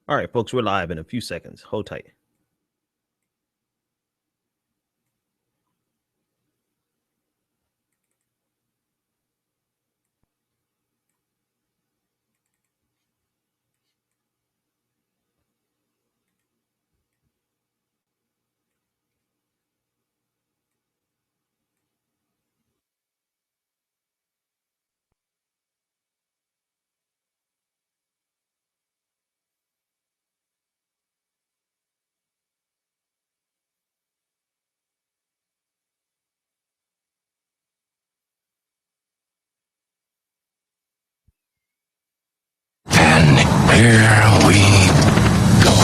All right, folks, we're live in a few seconds. Hold tight. And here we go.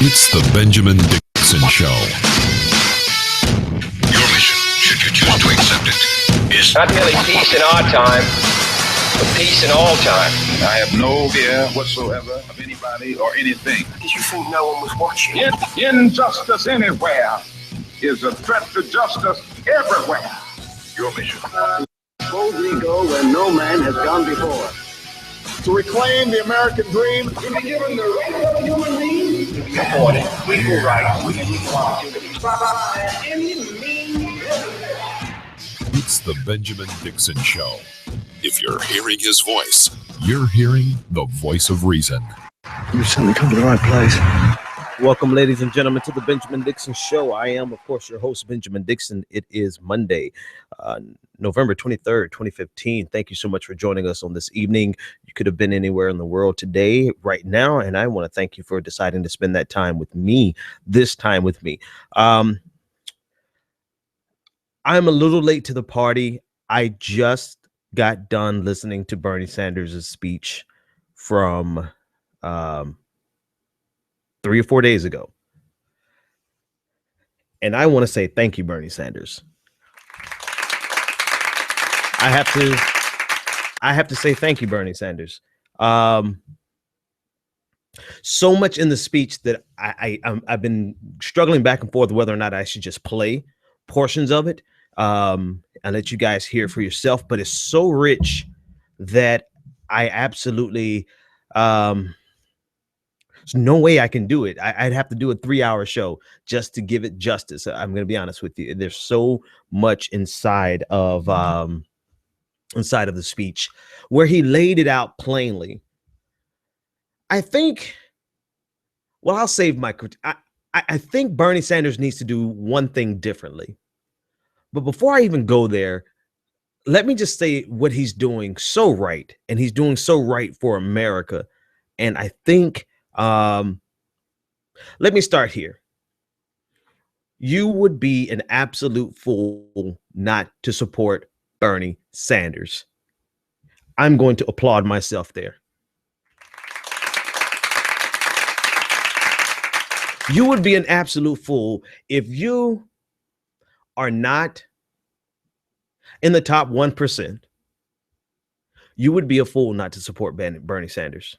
It's the Benjamin Dixon Show. Your mission, should you choose to accept it, is not merely peace in our time, but peace in all time. I have no fear whatsoever of anybody or anything. Did you think no one was watching? Injustice anywhere is a threat to justice everywhere. your mission. Boldly go where no man has gone before. To reclaim the American dream, To be given the right of a human being to be afforded equal rights and equal opportunities by any means necessary. It's the Benjamin Dixon Show. If you're hearing his voice, you're hearing the voice of reason. You've certainly come to the right place. Welcome, ladies and gentlemen, to the Benjamin Dixon Show. I am, of course, your host, Benjamin Dixon. It is Monday, November 23rd, 2015. Thank you so much for joining us on this evening. You could have been anywhere in the world today, right now, and I want to thank you for deciding to spend that time with me, this time with me. I'm a little late to the party. I just got done listening to Bernie Sanders' speech from 3 or 4 days ago. And I want to say thank you, Bernie Sanders. I have to say thank you, Bernie Sanders. So much in the speech that I've been struggling back and forth whether or not I should just play portions of it and let you guys hear it for yourself. But it's so rich that I absolutely there's no way I can do it. I'd have to do a 3-hour show just to give it justice. I'm going to be honest with you. There's so much inside of the speech where he laid it out plainly. I think, well, I'll save my critique. I think Bernie Sanders needs to do one thing differently. But before I even go there, let me just say what he's doing so right, and he's doing so right for America. And I think, let me start here. You would be an absolute fool not to support Bernie Sanders. I'm going to applaud myself there. You would be an absolute fool if you are not in the top 1%. You would be a fool not to support Bernie Sanders.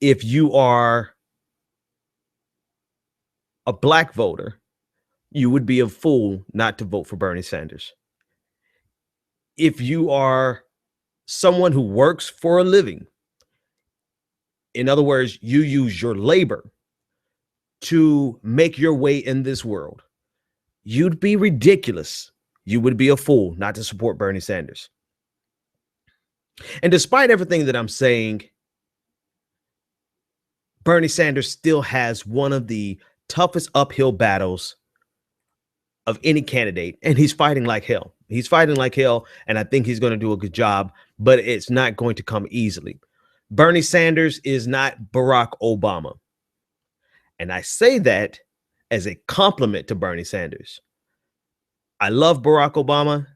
If you are a black voter, you would be a fool not to vote for Bernie Sanders. If you are someone who works for a living, in other words, you use your labor to make your way in this world, you'd be ridiculous. You would be a fool not to support Bernie Sanders. And despite everything that I'm saying, Bernie Sanders still has one of the toughest uphill battles of any candidate, and he's fighting like hell. He's fighting like hell, and I think he's going to do a good job, but it's not going to come easily. Bernie Sanders is not Barack Obama. And I say that as a compliment to Bernie Sanders. I love Barack Obama.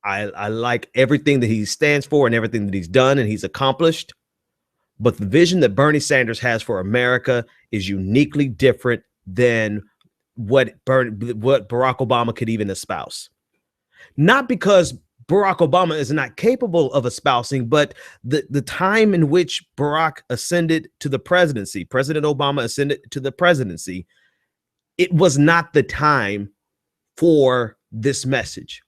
I like everything that he stands for and everything that he's done and he's accomplished. But the vision that Bernie Sanders has for America is uniquely different than what Barack Obama could even espouse. Not because Barack Obama is not capable of espousing, but the time in which Barack ascended to the presidency, President Obama ascended to the presidency, it was not the time for this message.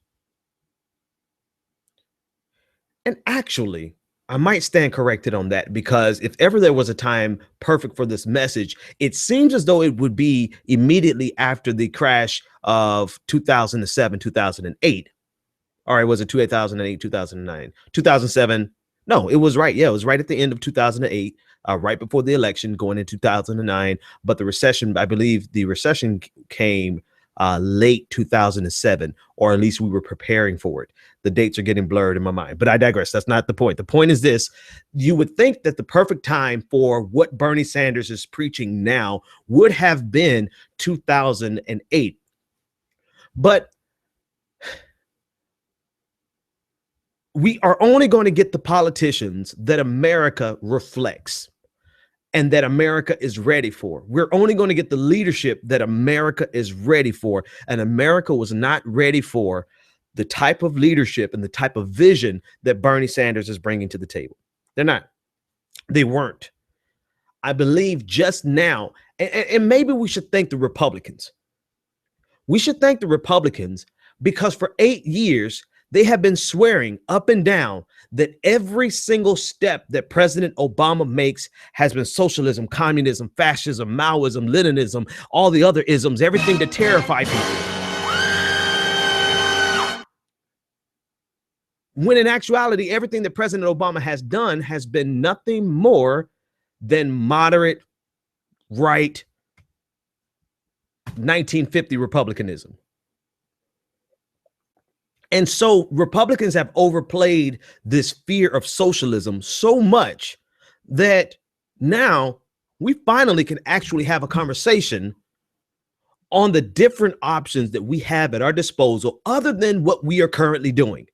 And actually, I might stand corrected on that, because if ever there was a time perfect for this message, it seems as though it would be immediately after the crash of 2007, 2008. All right, was it 2008, 2009, 2007? No, it was right. Yeah, it was right at the end of 2008, right before the election, going into 2009. But the recession, I believe the recession came late 2007, or at least we were preparing for it. The dates are getting blurred in my mind, but I digress. That's not the point. The point is this: you would think that the perfect time for what Bernie Sanders is preaching now would have been 2008. But we are only going to get the politicians that America reflects and that America is ready for. We're only going to get the leadership that America is ready for. And America was not ready for the type of leadership and the type of vision that Bernie Sanders is bringing to the table. They're not. They weren't. I believe just now, and maybe we should thank the Republicans. We should thank the Republicans, because for 8 years, they have been swearing up and down that every single step that President Obama makes has been socialism, communism, fascism, Maoism, Leninism, all the other isms, everything to terrify people. When in actuality, everything that President Obama has done has been nothing more than moderate, right, 1950 Republicanism. And so Republicans have overplayed this fear of socialism so much that now we finally can actually have a conversation on the different options that we have at our disposal other than what we are currently doing.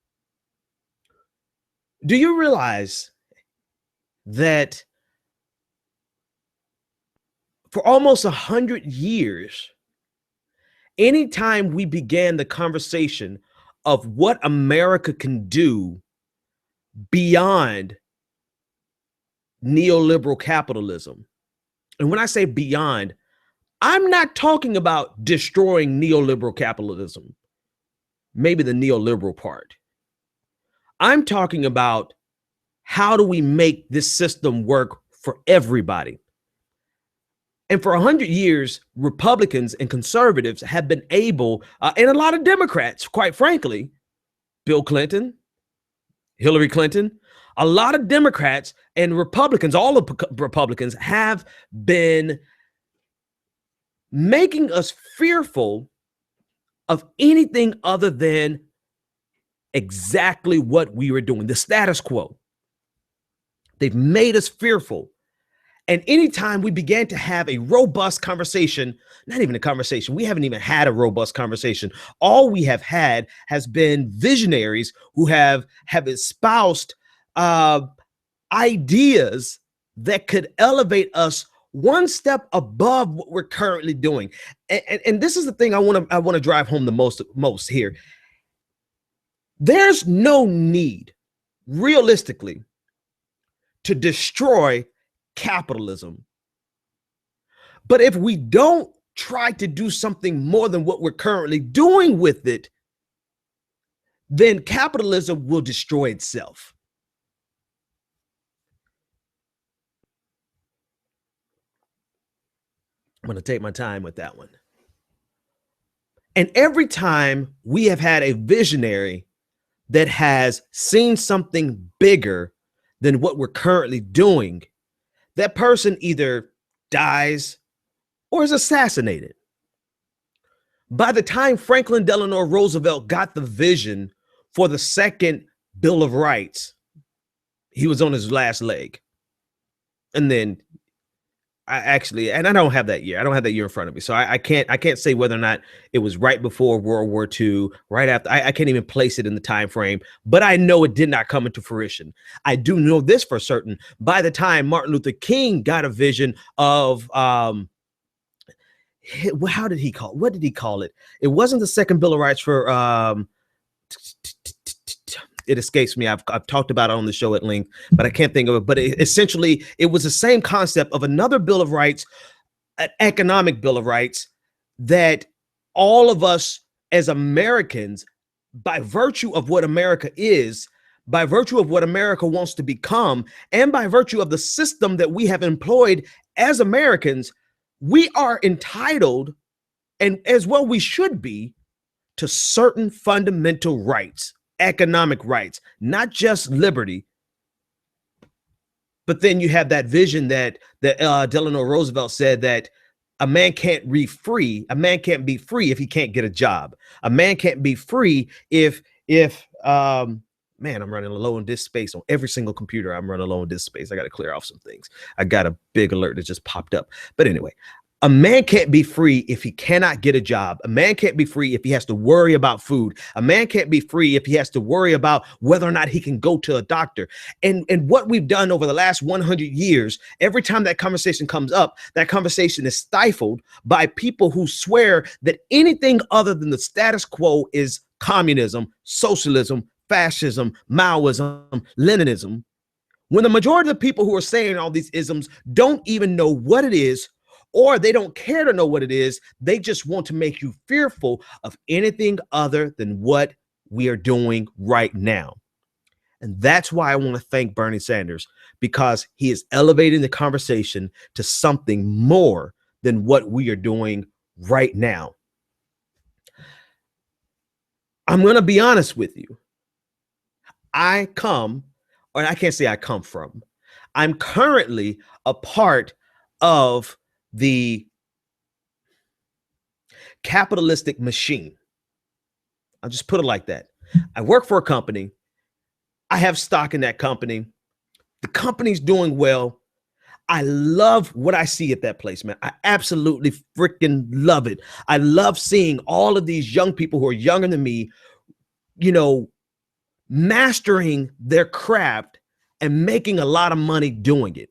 Do you realize that for almost 100 years, anytime we began the conversation of what America can do beyond neoliberal capitalism, and when I say beyond, I'm not talking about destroying neoliberal capitalism, maybe the neoliberal part. I'm talking about how do we make this system work for everybody? And for 100 years, Republicans and conservatives have been able, and a lot of Democrats, quite frankly, Bill Clinton, Hillary Clinton, a lot of Democrats and Republicans, all of Republicans have been making us fearful of anything other than exactly what we were doing, the status quo. They've made us fearful. And anytime we began to have a robust conversation, not even a conversation, we haven't even had a robust conversation. All we have had has been visionaries who have espoused ideas that could elevate us one step above what we're currently doing. And this is the thing I want to drive home the most here. There's no need, realistically, to destroy capitalism. But if we don't try to do something more than what we're currently doing with it, then capitalism will destroy itself. I'm going to take my time with that one. And every time we have had a visionary that has seen something bigger than what we're currently doing, that person either dies or is assassinated. By the time Franklin Delano Roosevelt got the vision for the second Bill of Rights, he was on his last leg. And then I don't have that year. I don't have that year in front of me. So I can't say whether or not it was right before World War II, right after. I can't even place it in the time frame, but I know it did not come into fruition. I do know this for certain. By the time Martin Luther King got a vision of how did he call it? What did he call it? It wasn't the second Bill of Rights for it escapes me. I've talked about it on the show at length, but I can't think of it. But essentially, it was the same concept of another Bill of Rights, an economic Bill of Rights, that all of us as Americans, by virtue of what America is, by virtue of what America wants to become, and by virtue of the system that we have employed as Americans, we are entitled, and as well we should be, to certain fundamental rights, economic rights, not just liberty. But then you have that vision that Delano Roosevelt said, that a man can't be free. A man can't be free if he can't get a job. A man can't be free if man, I'm running low on disk space on every single computer. I'm running low on disk space. I got to clear off some things. I got a big alert that just popped up. But anyway, a man can't be free if he cannot get a job. A man can't be free if he has to worry about food. A man can't be free if he has to worry about whether or not he can go to a doctor. And what we've done over the last 100 years, every time that conversation comes up, that conversation is stifled by people who swear that anything other than the status quo is communism, socialism, fascism, Maoism, Leninism, when the majority of the people who are saying all these isms don't even know what it is, or they don't care to know what it is. They just want to make you fearful of anything other than what we are doing right now. And that's why I want to thank Bernie Sanders, because he is elevating the conversation to something more than what we are doing right now. I'm going to be honest with you. I can't say I come from. I'm currently a part of the capitalistic machine. I'll just put it like that. I work for a company. I have stock in that company. The company's doing well. I love what I see at that place, man. I absolutely freaking love it. I love seeing all of these young people who are younger than me, mastering their craft and making a lot of money doing it.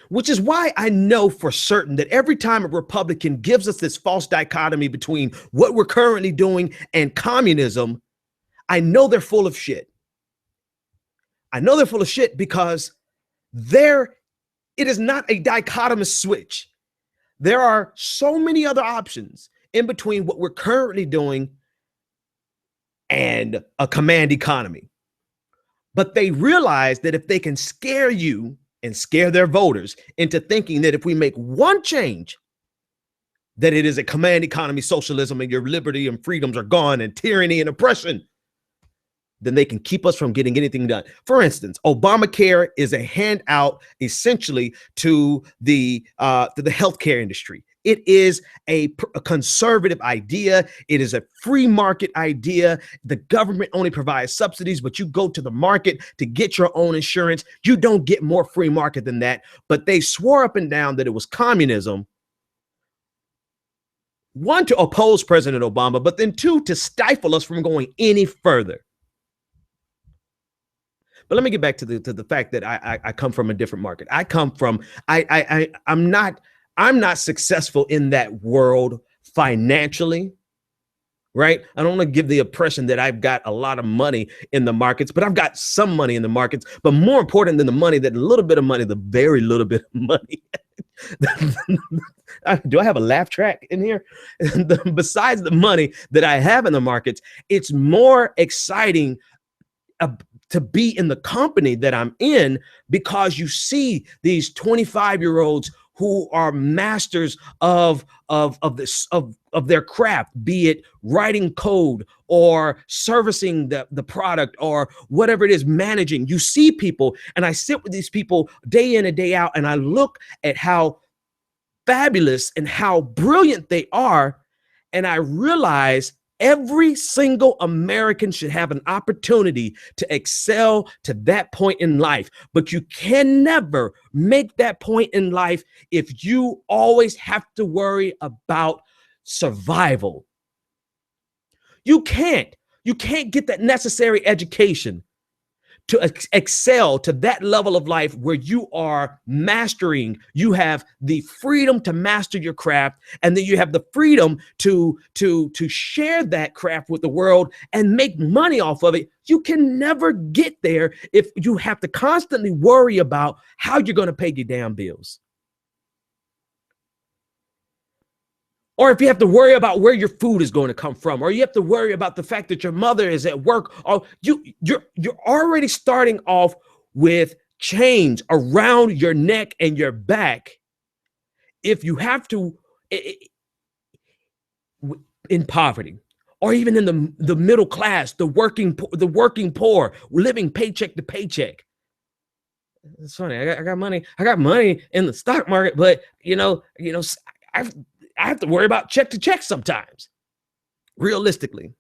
Which is why I know for certain that every time a Republican gives us this false dichotomy between what we're currently doing and communism, I know they're full of shit. I know they're full of shit because it is not a dichotomous switch. There are so many other options in between what we're currently doing and a command economy. But they realize that if they can scare you and scare their voters into thinking that if we make one change, that it is a command economy, socialism, and your liberty and freedoms are gone, and tyranny and oppression, then they can keep us from getting anything done. For instance, Obamacare is a handout essentially to the healthcare industry. It is a conservative idea. It is a free market idea. The government only provides subsidies, but you go to the market to get your own insurance. You don't get more free market than that. But they swore up and down that it was communism. One, to oppose President Obama, but then two, to stifle us from going any further. But let me get back to the fact that I come from a different market. I'm not successful in that world financially, right? I don't want to give the impression that I've got a lot of money in the markets, but I've got some money in the markets. But more important than the money, that little bit of money, the very little bit of money. Do I have a laugh track in here? Besides the money that I have in the markets, it's more exciting to be in the company that I'm in, because you see these 25-year-olds who are masters of their craft, be it writing code or servicing the product or whatever it is, managing. You see people, and I sit with these people day in and day out, and I look at how fabulous and how brilliant they are, and I realize every single American should have an opportunity to excel to that point in life. But you can never make that point in life if you always have to worry about survival. You can't get that necessary education to excel to that level of life where you are mastering. You have the freedom to master your craft, and then you have the freedom to share that craft with the world and make money off of it. You can never get there if you have to constantly worry about how you're going to pay your damn bills. Or if you have to worry about where your food is going to come from, or you have to worry about the fact that your mother is at work, or you're already starting off with chains around your neck and your back. If you have to, in poverty, or even in the middle class, the working poor, living paycheck to paycheck. It's funny. I got money. I got money in the stock market, but I have to worry about check to check sometimes, realistically,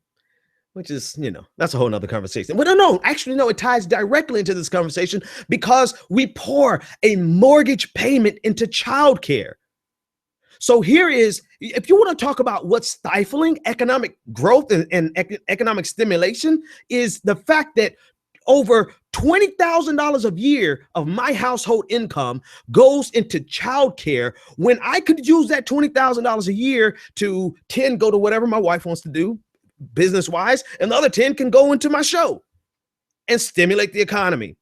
which is, that's a whole nother conversation. But actually, it ties directly into this conversation because we pour a mortgage payment into childcare. So here is, if you want to talk about what's stifling economic growth and economic stimulation, is the fact that over $20,000 a year of my household income goes into childcare when I could use that $20,000 a year to 10 go to whatever my wife wants to do business-wise, and the other 10 can go into my show and stimulate the economy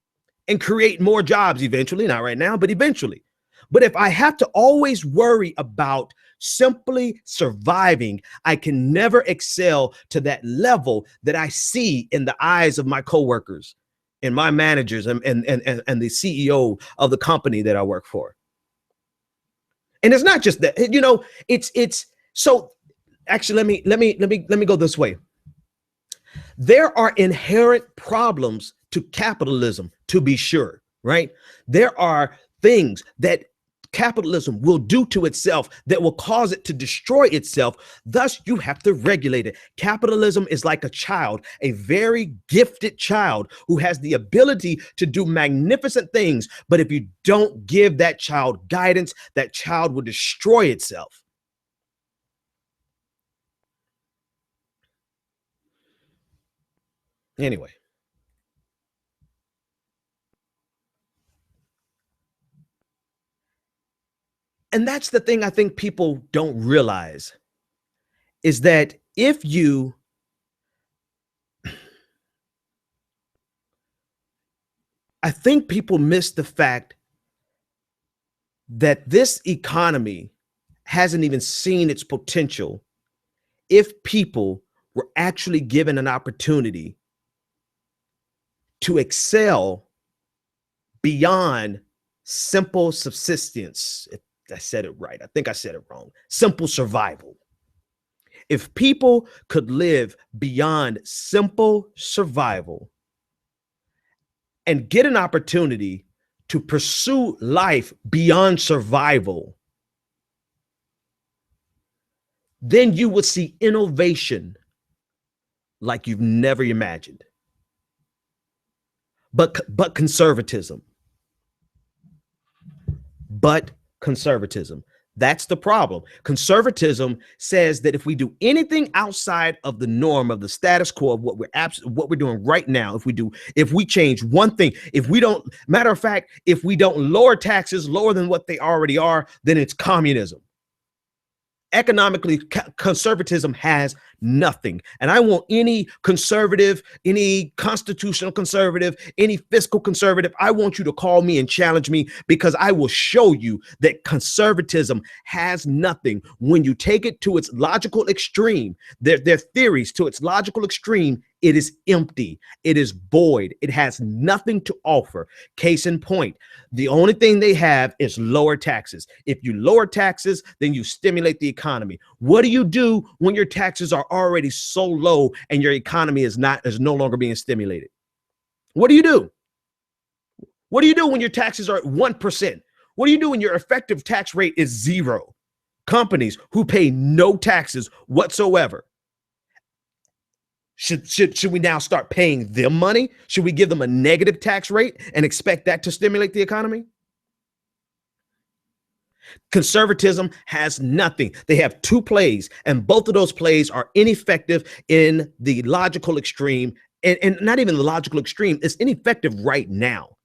and create more jobs eventually, not right now, but eventually. But if I have to always worry about simply surviving, I can never excel to that level that I see in the eyes of my coworkers and my managers and the CEO of the company that I work for. And it's not just that, it's so actually, let me go this way. There are inherent problems to capitalism, to be sure, right? There are things that capitalism will do to itself that will cause it to destroy itself. Thus, you have to regulate it. Capitalism is like a child, a very gifted child who has the ability to do magnificent things. But if you don't give that child guidance, that child will destroy itself. Anyway. And that's the thing I think people don't realize is that I think people miss the fact that this economy hasn't even seen its potential if people were actually given an opportunity to excel beyond simple subsistence. I said it right. I think I said it wrong. Simple survival. If people could live beyond simple survival and get an opportunity to pursue life beyond survival, then you would see innovation like you've never imagined. But conservatism. But conservatism. That's the problem. Conservatism says that if we do anything outside of the norm of the status quo of what we're doing right now, if we change one thing, if we don't lower taxes lower than what they already are, then it's communism. Economically, conservatism has nothing. And I want any conservative, any constitutional conservative, any fiscal conservative, I want you to call me and challenge me, because I will show you that conservatism has nothing. When you take it to its logical extreme, their theories to its logical extreme, it is empty. It is void. It has nothing to offer. Case in point, the only thing they have is lower taxes. If you lower taxes, then you stimulate the economy. What do you do when your taxes are already so low and your economy is no longer being stimulated? What do you do? What do you do when your taxes are at 1%? What do you do when your effective tax rate is 0? Companies who pay no taxes whatsoever. Should we now start paying them money? Should we give them a negative tax rate and expect that to stimulate the economy? Conservatism has nothing. They have two plays, and both of those plays are ineffective in the logical extreme, and not even the logical extreme. It's ineffective right now.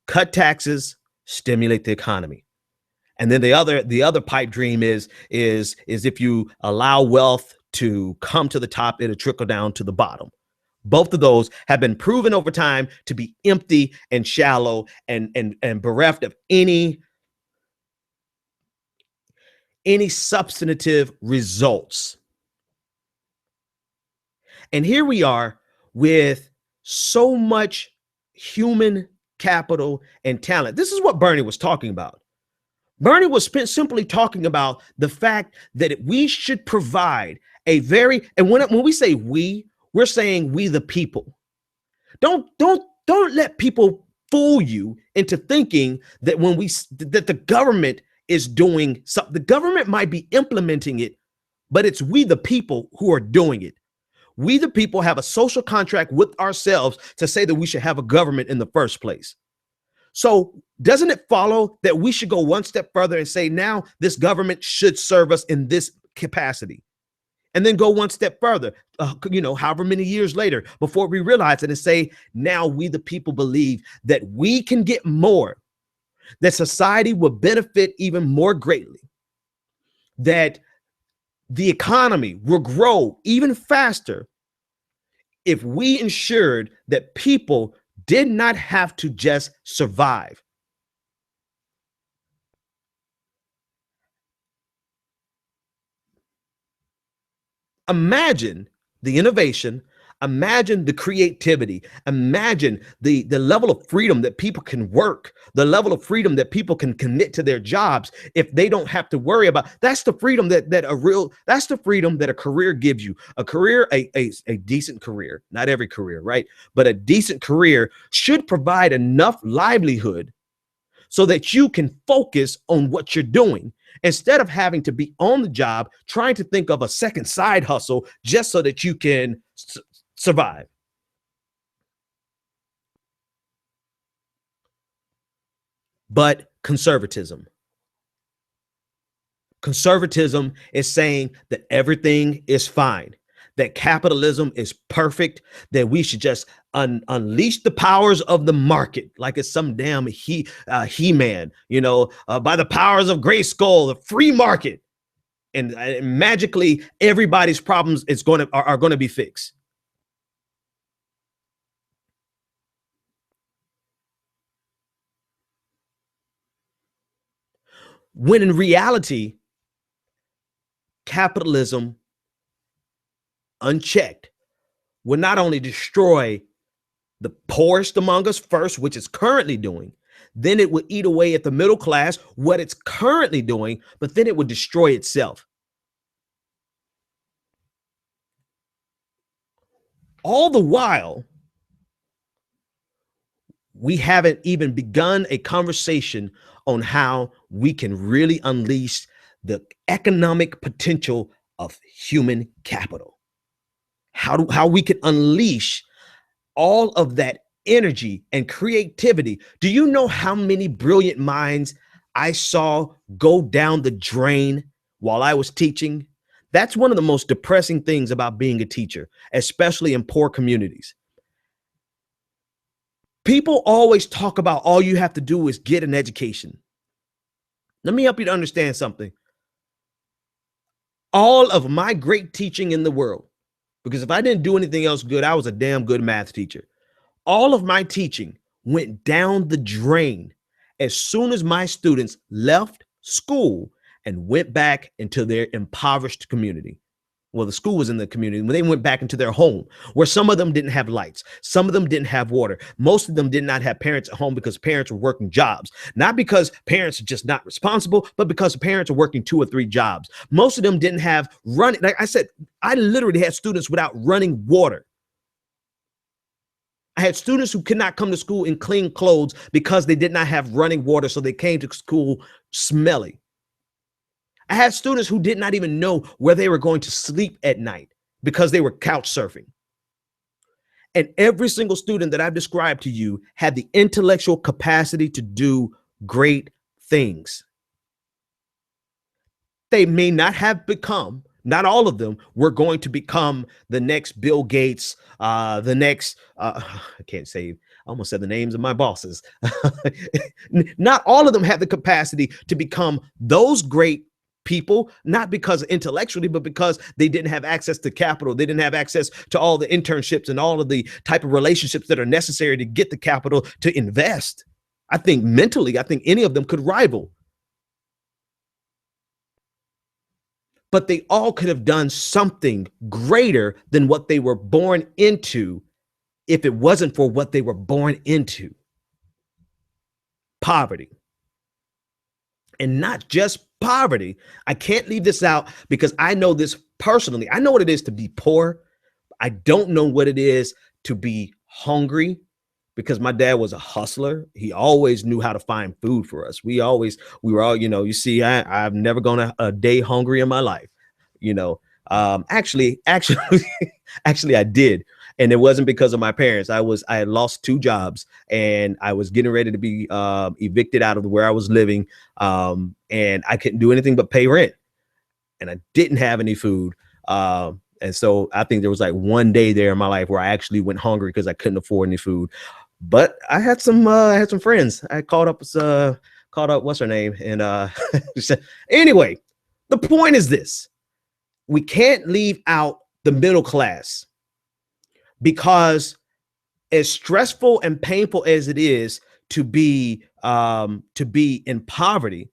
Cut taxes, stimulate the economy. And then the other pipe dream is if you allow wealth to come to the top, it'll trickle down to the bottom. Both of those have been proven over time to be empty and shallow and bereft of any any substantive results. And here we are with so much human capital and talent. This is what Bernie was talking about. Bernie was simply talking about the fact that we should provide a very, and when we say we, we're saying we the people. Don't let people fool you into thinking that that the government is doing something. The government might be implementing it, but it's we the people who are doing it. We the people have a social contract with ourselves to say that we should have a government in the first place. So doesn't it follow that we should go one step further and say now this government should serve us in this capacity? And then go one step further, however many years later, before we realize it, and say, now we the people believe that we can get more, that society will benefit even more greatly, that the economy will grow even faster if we ensured that people did not have to just survive. Imagine the innovation, imagine the creativity, imagine the level of freedom that people can work, the level of freedom that people can commit to their jobs if they don't have to worry about. That's the freedom that's the freedom that a career gives you. A career, a decent career, not every career, right? But a decent career should provide enough livelihood so that you can focus on what you're doing instead of having to be on the job trying to think of a second side hustle just so that you can survive. But conservatism is saying that everything is fine, that capitalism is perfect, that we should just unleash the powers of the market like it's some damn He-Man, by the powers of Grayskull, the free market, and magically everybody's problems are going to be fixed. When in reality, capitalism unchecked will not only destroy the poorest among us first, which it's currently doing, then it would eat away at the middle class, what it's currently doing, but then it would destroy itself. All the while, we haven't even begun a conversation on how we can really unleash the economic potential of human capital. How we can unleash all of that energy and creativity. Do you know how many brilliant minds I saw go down the drain while I was teaching? That's one of the most depressing things about being a teacher, especially in poor communities. People always talk about all you have to do is get an education. Let me help you to understand something. All of my great teaching in the world, because if I didn't do anything else good, I was a damn good math teacher. All of my teaching went down the drain as soon as my students left school and went back into their impoverished community. Well, the school was in the community. When they went back into their home, where some of them didn't have lights, some of them didn't have water, most of them did not have parents at home because parents were working jobs. Not because parents are just not responsible, but because parents are working 2 or 3 jobs. Most of them didn't have running. Like I said, I literally had students without running water. I had students who could not come to school in clean clothes because they did not have running water, so they came to school smelly. I had students who did not even know where they were going to sleep at night because they were couch surfing. And every single student that I've described to you had the intellectual capacity to do great things. They may not have become, not all of them were going to become the next Bill Gates, the next, I can't say, I almost said the names of my bosses. Not all of them have the capacity to become those great people, not because intellectually, but because they didn't have access to capital. They didn't have access to all the internships and all of the type of relationships that are necessary to get the capital to invest. I think mentally, I think any of them could rival. but they all could have done something greater than what they were born into if it wasn't for what they were born into. Poverty. And not just poverty. I can't leave this out because I know this personally. I know what it is to be poor. I don't know what it is to be hungry, because my dad was a hustler. He always knew how to find food for us. We were all, you see, I've never gone a day hungry in my life. Actually, actually I did. And it wasn't because of my parents. I had lost 2 jobs, and I was getting ready to be evicted out of where I was living. And I couldn't do anything but pay rent, and I didn't have any food. And so I think there was like one day there in my life where I actually went hungry because I couldn't afford any food. But I had some friends. I called up what's her name, and anyway, the point is this: we can't leave out the middle class, because as stressful and painful as it is to be in poverty,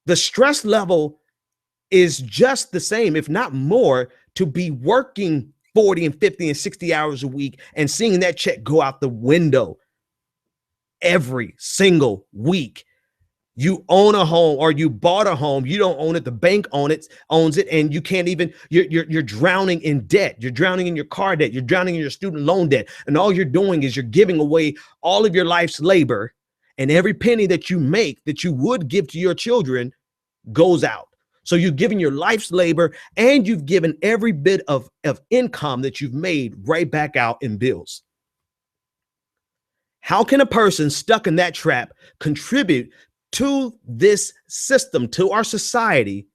the stress level is just the same, if not more, to be working 40 and 50 and 60 hours a week and seeing that check go out the window every single week. You own a home, or you bought a home. You don't own it. The bank owns it. And you can't even, you're drowning in debt. You're drowning in your car debt. You're drowning in your student loan debt. And all you're doing is you're giving away all of your life's labor, and every penny that you make that you would give to your children goes out. So you've given your life's labor, and you've given every bit of income that you've made right back out in bills. How can a person stuck in that trap contribute to this system, to our society,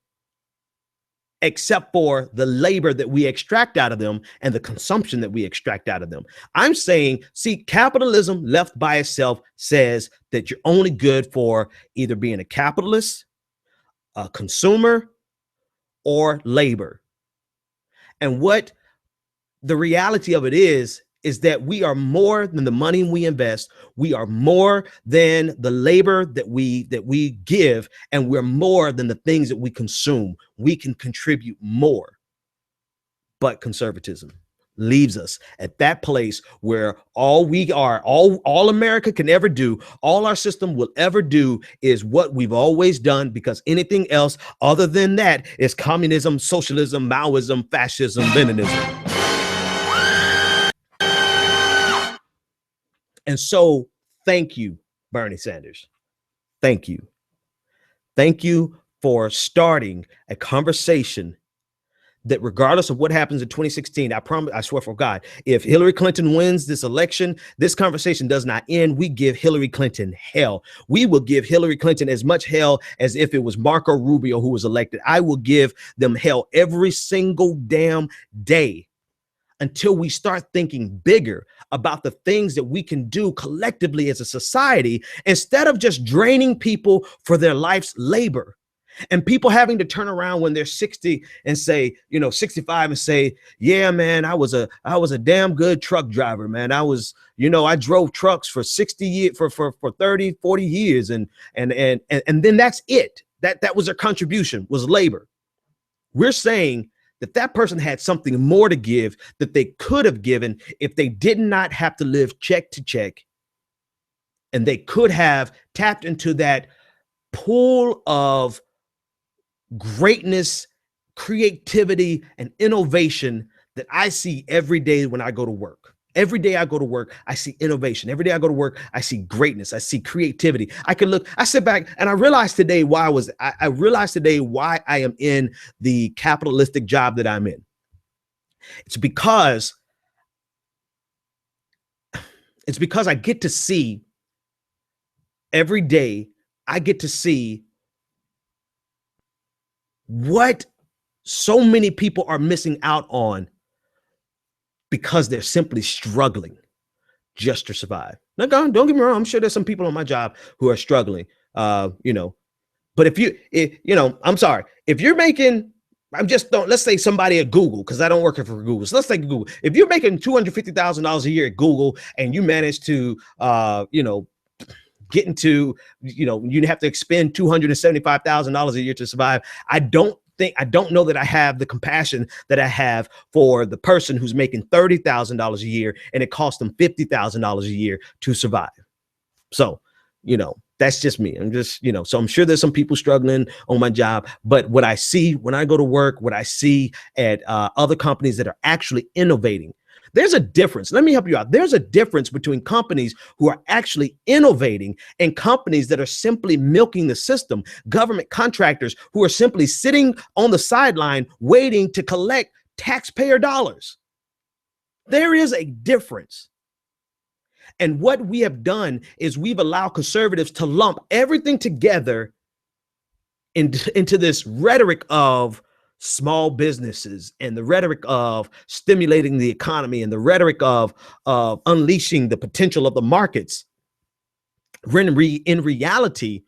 except for the labor that we extract out of them and the consumption that we extract out of them? I'm saying, see, capitalism left by itself says that you're only good for either being a capitalist, a consumer, or labor. And what the reality of it is that we are more than the money we invest. We are more than the labor that we give, and we're more than the things that we consume. We can contribute more. But conservatism leaves us at that place where all America can ever do, all our system will ever do, is what we've always done, because anything else other than that is communism, socialism, Maoism, fascism, Leninism. And so thank you, Bernie Sanders. Thank you. Thank you for starting a conversation that, regardless of what happens in 2016, I swear for God, if Hillary Clinton wins this election, this conversation does not end. We give Hillary Clinton hell. We will give Hillary Clinton as much hell as if it was Marco Rubio who was elected. I will give them hell every single damn day until we start thinking bigger about the things that we can do collectively as a society, instead of just draining people for their life's labor. And people having to turn around when they're 60 and say, 65, and say, yeah, man, I was a damn good truck driver, man. I drove trucks for 60 years, for 30, 40 years. And then that's it. That was their contribution, was labor. We're saying that person had something more to give that they could have given if they did not have to live check to check. And they could have tapped into that pool of greatness, creativity, and innovation that I see every day when I go to work. Every day I go to work, I see innovation. Every day I go to work, I see greatness. I see creativity. I sit back and I realized today why I am in the capitalistic job that I'm in. It's because I get to see every day, I get to see what so many people are missing out on because they're simply struggling just to survive. Now, don't get me wrong. I'm sure there's some people on my job who are struggling, but I'm sorry. If you're making, let's say somebody at Google, because I don't work for Google. So let's take Google. If you're making $250,000 a year at Google and you manage to, get into, you have to expend $275,000 a year to survive, I don't don't know that I have the compassion that I have for the person who's making $30,000 a year and it costs them $50,000 a year to survive. So, that's just me. I'm just, so I'm sure there's some people struggling on my job, but what I see when I go to work, what I see at other companies that are actually innovating, there's a difference. Let me help you out. There's a difference between companies who are actually innovating and companies that are simply milking the system, government contractors who are simply sitting on the sideline waiting to collect taxpayer dollars. There is a difference. And what we have done is we've allowed conservatives to lump everything together into this rhetoric of small businesses and the rhetoric of stimulating the economy and the rhetoric of unleashing the potential of the markets. In reality,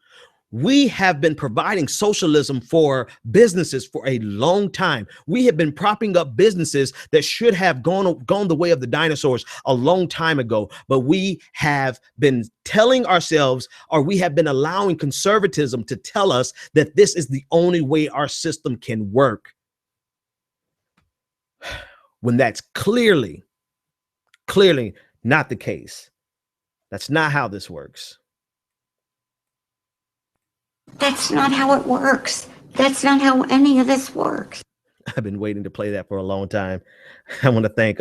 we have been providing socialism for businesses for a long time. We have been propping up businesses that should have gone the way of the dinosaurs a long time ago. But we have been telling ourselves, or we have been allowing conservatism to tell us that this is the only way our system can work. When that's clearly not the case. That's not how this works. That's not how it works. That's not how any of this works. I've been waiting to play that for a long time. I want to thank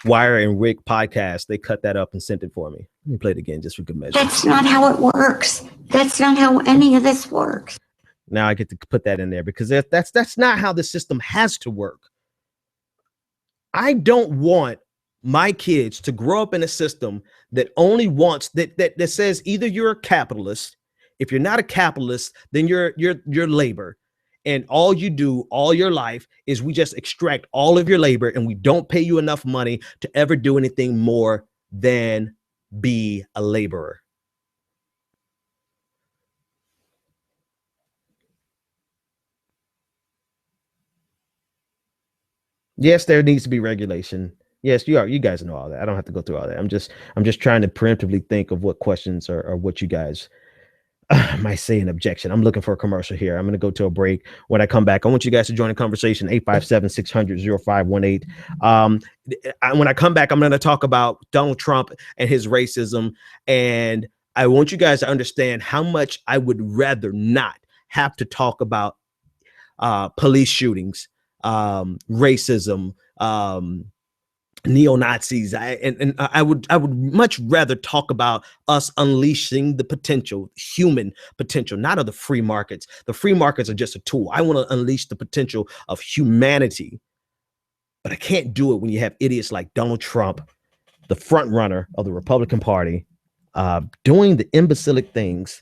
Wire and Rick podcast. They cut that up and sent it for me. Let me play it again just for good measure. That's not how it works. That's not how any of this works. Now I get to put that in there because that's not how the system has to work. I don't want my kids to grow up in a system that only wants that says either you're a capitalist. If you're not a capitalist, then you're labor. And all you do all your life is we just extract all of your labor and we don't pay you enough money to ever do anything more than be a laborer. Yes, there needs to be regulation. Yes, you guys know all that. I don't have to go through all that. I'm just trying to preemptively think of what questions or what you guys might say in objection. I'm looking for a commercial here. I'm going to go to a break. When I come back, I want you guys to join the conversation, 857-600-0518. When I come back, I'm going to talk about Donald Trump and his racism. And I want you guys to understand how much I would rather not have to talk about police shootings, racism, neo-Nazis. I would much rather talk about us unleashing the potential, human potential, not of the free markets. The free markets are just a tool. I want to unleash the potential of humanity, but I can't do it when you have idiots like Donald Trump, the front runner of the Republican Party, doing the imbecilic things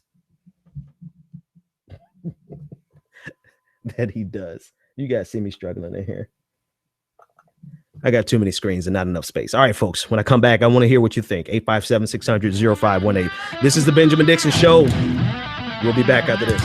that he does. You guys see me struggling in here. I got too many screens and not enough space. All right, folks, when I come back, I want to hear what you think. 857-600-0518. This is the Benjamin Dixon Show. We'll be back after this.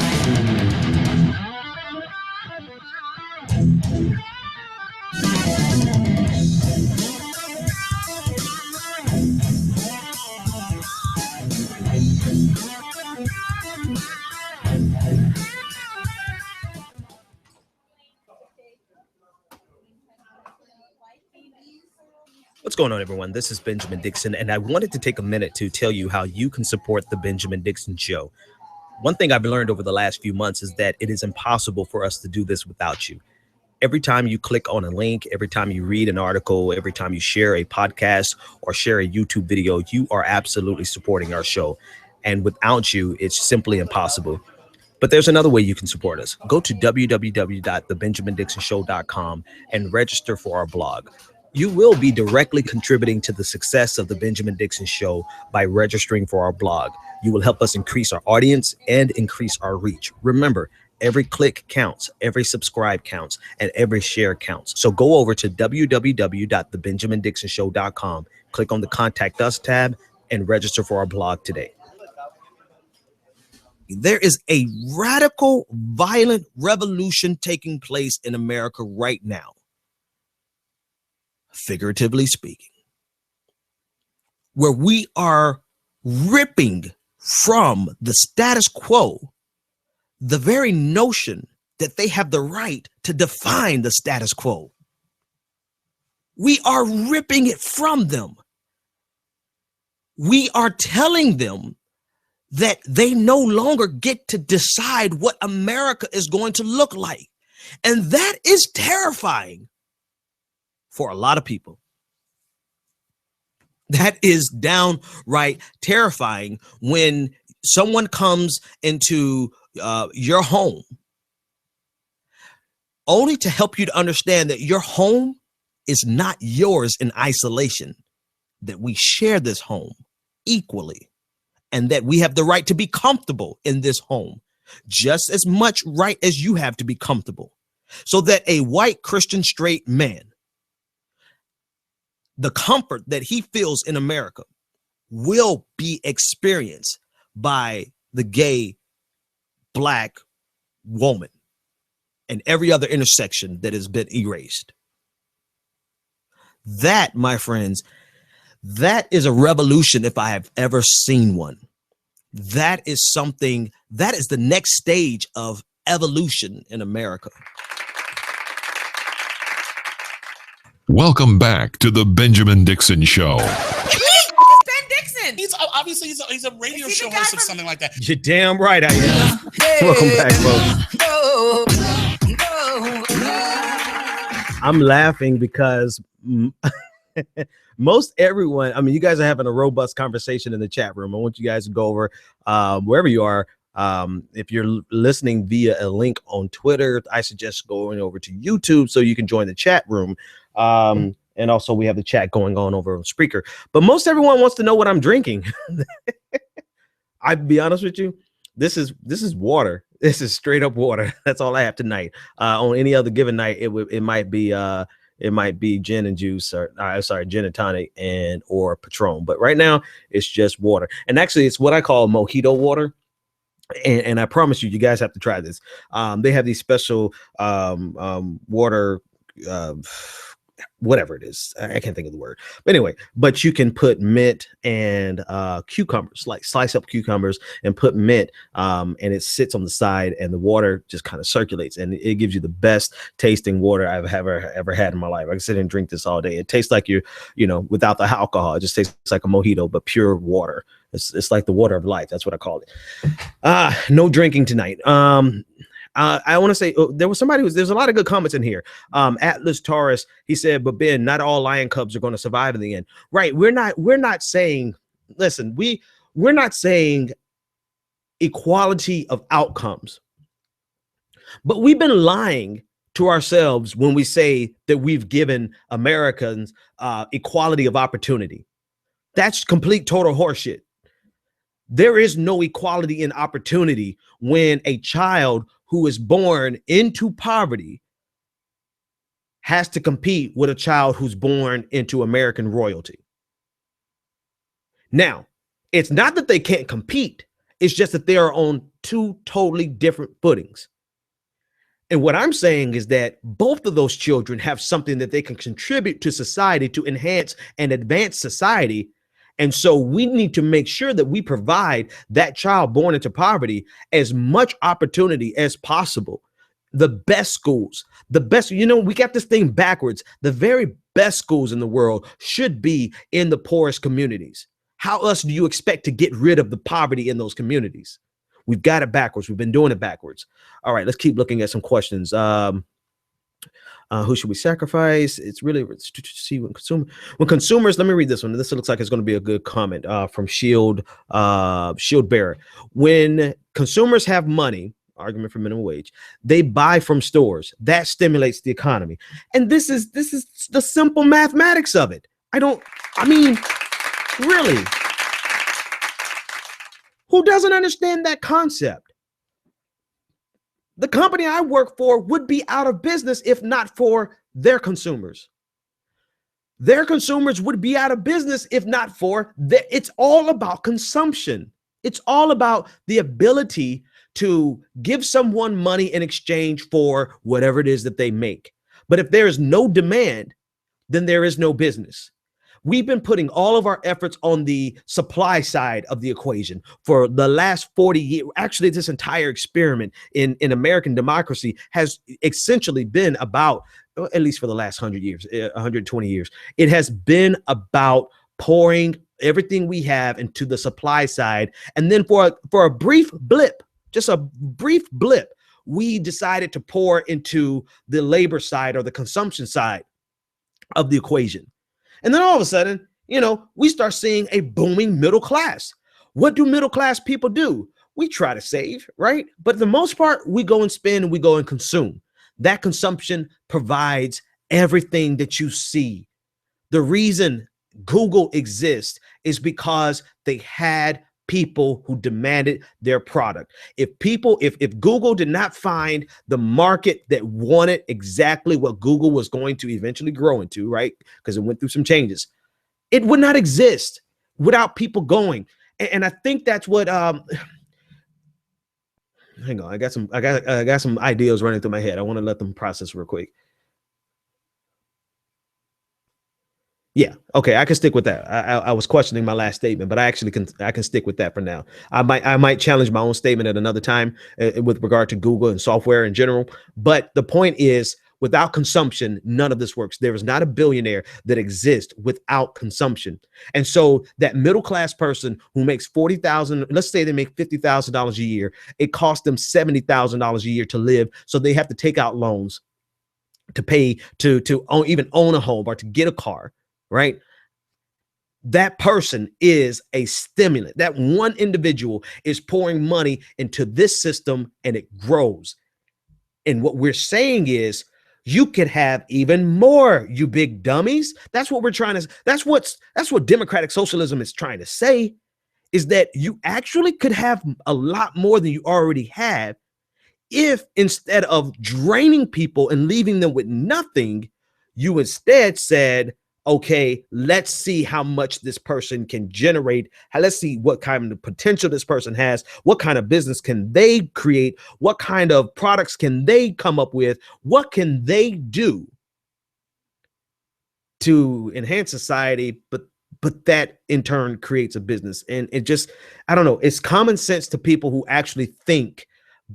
What's going on, everyone? This is Benjamin Dixon, and I wanted to take a minute to tell you how you can support the Benjamin Dixon Show. One thing I've learned over the last few months is that it is impossible for us to do this without you. Every time you click on a link, every time you read an article, every time you share a podcast or share a YouTube video, you are absolutely supporting our show. And without you, it's simply impossible. But there's another way you can support us. Go to www.thebenjamindixonshow.com and register for our blog. You will be directly contributing to the success of the Benjamin Dixon Show by registering for our blog. You will help us increase our audience and increase our reach. Remember, every click counts, every subscribe counts, and every share counts. So go over to www.thebenjamindixonshow.com, click on the Contact Us tab, and register for our blog today. There is a radical, violent revolution taking place in America right now. Figuratively speaking, where we are ripping from the status quo the very notion that they have the right to define the status quo. We are ripping it from them. We are telling them that they no longer get to decide what America is going to look like. And that is terrifying for a lot of people. That is downright terrifying when someone comes into your home only to help you to understand that your home is not yours in isolation, that we share this home equally, and that we have the right to be comfortable in this home just as much right as you have to be comfortable, so that a white Christian straight man, the comfort that he feels in America will be experienced by the gay Black woman and every other intersection that has been erased. That, my friends, that is a revolution if I have ever seen one. That is something, that is the next stage of evolution in America. Welcome back to the Benjamin Dixon Show. Ben Dixon. He's obviously he's a radio show host or something like that. You're damn right I am. Welcome back, folks. I'm laughing because most everyone, I mean, you guys are having a robust conversation in the chat room. I want you guys to go over wherever you are. If you're listening via a link on Twitter, I suggest going over to YouTube so you can join the chat room. And also we have the chat going on over on Spreaker. But most everyone wants to know what I'm drinking. I'd be honest with you. This is water. This is straight up water. That's all I have tonight. On any other given night, it might be gin and juice, or gin and tonic or Patron. But right now it's just water. And actually it's what I call mojito water. And I promise you guys have to try this. They have these special water, whatever it is. I can't think of the word. But anyway, but you can put mint and cucumbers, like slice up cucumbers and put mint, and it sits on the side and the water just kind of circulates, and it gives you the best tasting water I've ever had in my life. I can sit and drink this all day. It tastes like without the alcohol. It just tastes like a mojito, but pure water. It's like the water of life. That's what I call it. No drinking tonight. I want to say there's a lot of good comments in here. Atlas Taurus, he said, but Ben, not all lion cubs are going to survive in the end. Right. We're not saying, listen, we're not saying equality of outcomes, but we've been lying to ourselves when we say that we've given Americans equality of opportunity. That's complete total horseshit. There is no equality in opportunity when a child who is born into poverty has to compete with a child who's born into American royalty. Now, it's not that they can't compete. It's just that they are on two totally different footings. And what I'm saying is that both of those children have something that they can contribute to society to enhance and advance society. And so we need to make sure that we provide that child born into poverty as much opportunity as possible. The best schools, the best, we got this thing backwards. The very best schools in the world should be in the poorest communities. How else do you expect to get rid of the poverty in those communities? We've got it backwards. We've been doing it backwards. All right, let's keep looking at some questions. Who should we sacrifice? It's really to see when consumers. Let me read this one. This looks like it's going to be a good comment from Shield Bearer. When consumers have money, argument for minimum wage, they buy from stores. That stimulates the economy. And this is the simple mathematics of it. Really, who doesn't understand that concept? The company I work for would be out of business if not for their consumers. Their consumers would be out of business if not for it's all about consumption. It's all about the ability to give someone money in exchange for whatever it is that they make. But if there is no demand, then there is no business. We've been putting all of our efforts on the supply side of the equation for the last 40 years. Actually, this entire experiment in American democracy has essentially been about, at least for the last 100 years, 120 years, it has been about pouring everything we have into the supply side. And then for a brief blip, just a brief blip, we decided to pour into the labor side or the consumption side of the equation. And then all of a sudden, we start seeing a booming middle class. What do middle class people do? We try to save, right? But for the most part, we go and spend and we go and consume. That consumption provides everything that you see. The reason Google exists is because they had people who demanded their product. If Google did not find the market that wanted exactly what Google was going to eventually grow into, right? Because it went through some changes, it would not exist without people going. And I think that's what hang on, I got some ideas running through my head. I want to let them process real quick. Yeah. Okay. I can stick with that. I was questioning my last statement, but I can stick with that for now. I might challenge my own statement at another time with regard to Google and software in general. But the point is, without consumption, none of this works. There is not a billionaire that exists without consumption. And so that middle class person who makes $40,000, let's say they make $50,000 a year, it costs them $70,000 a year to live. So they have to take out loans to pay to even own a home or to get a car. Right? That person is a stimulant. That one individual is pouring money into this system and it grows. And what we're saying is, you could have even more, you big dummies. That's what we're trying to, that's what democratic socialism is trying to say, is that you actually could have a lot more than you already have if, instead of draining people and leaving them with nothing, you instead said, okay, let's see how much this person can generate. Let's see what kind of potential this person has. What kind of business can they create? What kind of products can they come up with? What can they do to enhance society? But that in turn creates a business. And it just, I don't know, it's common sense to people who actually think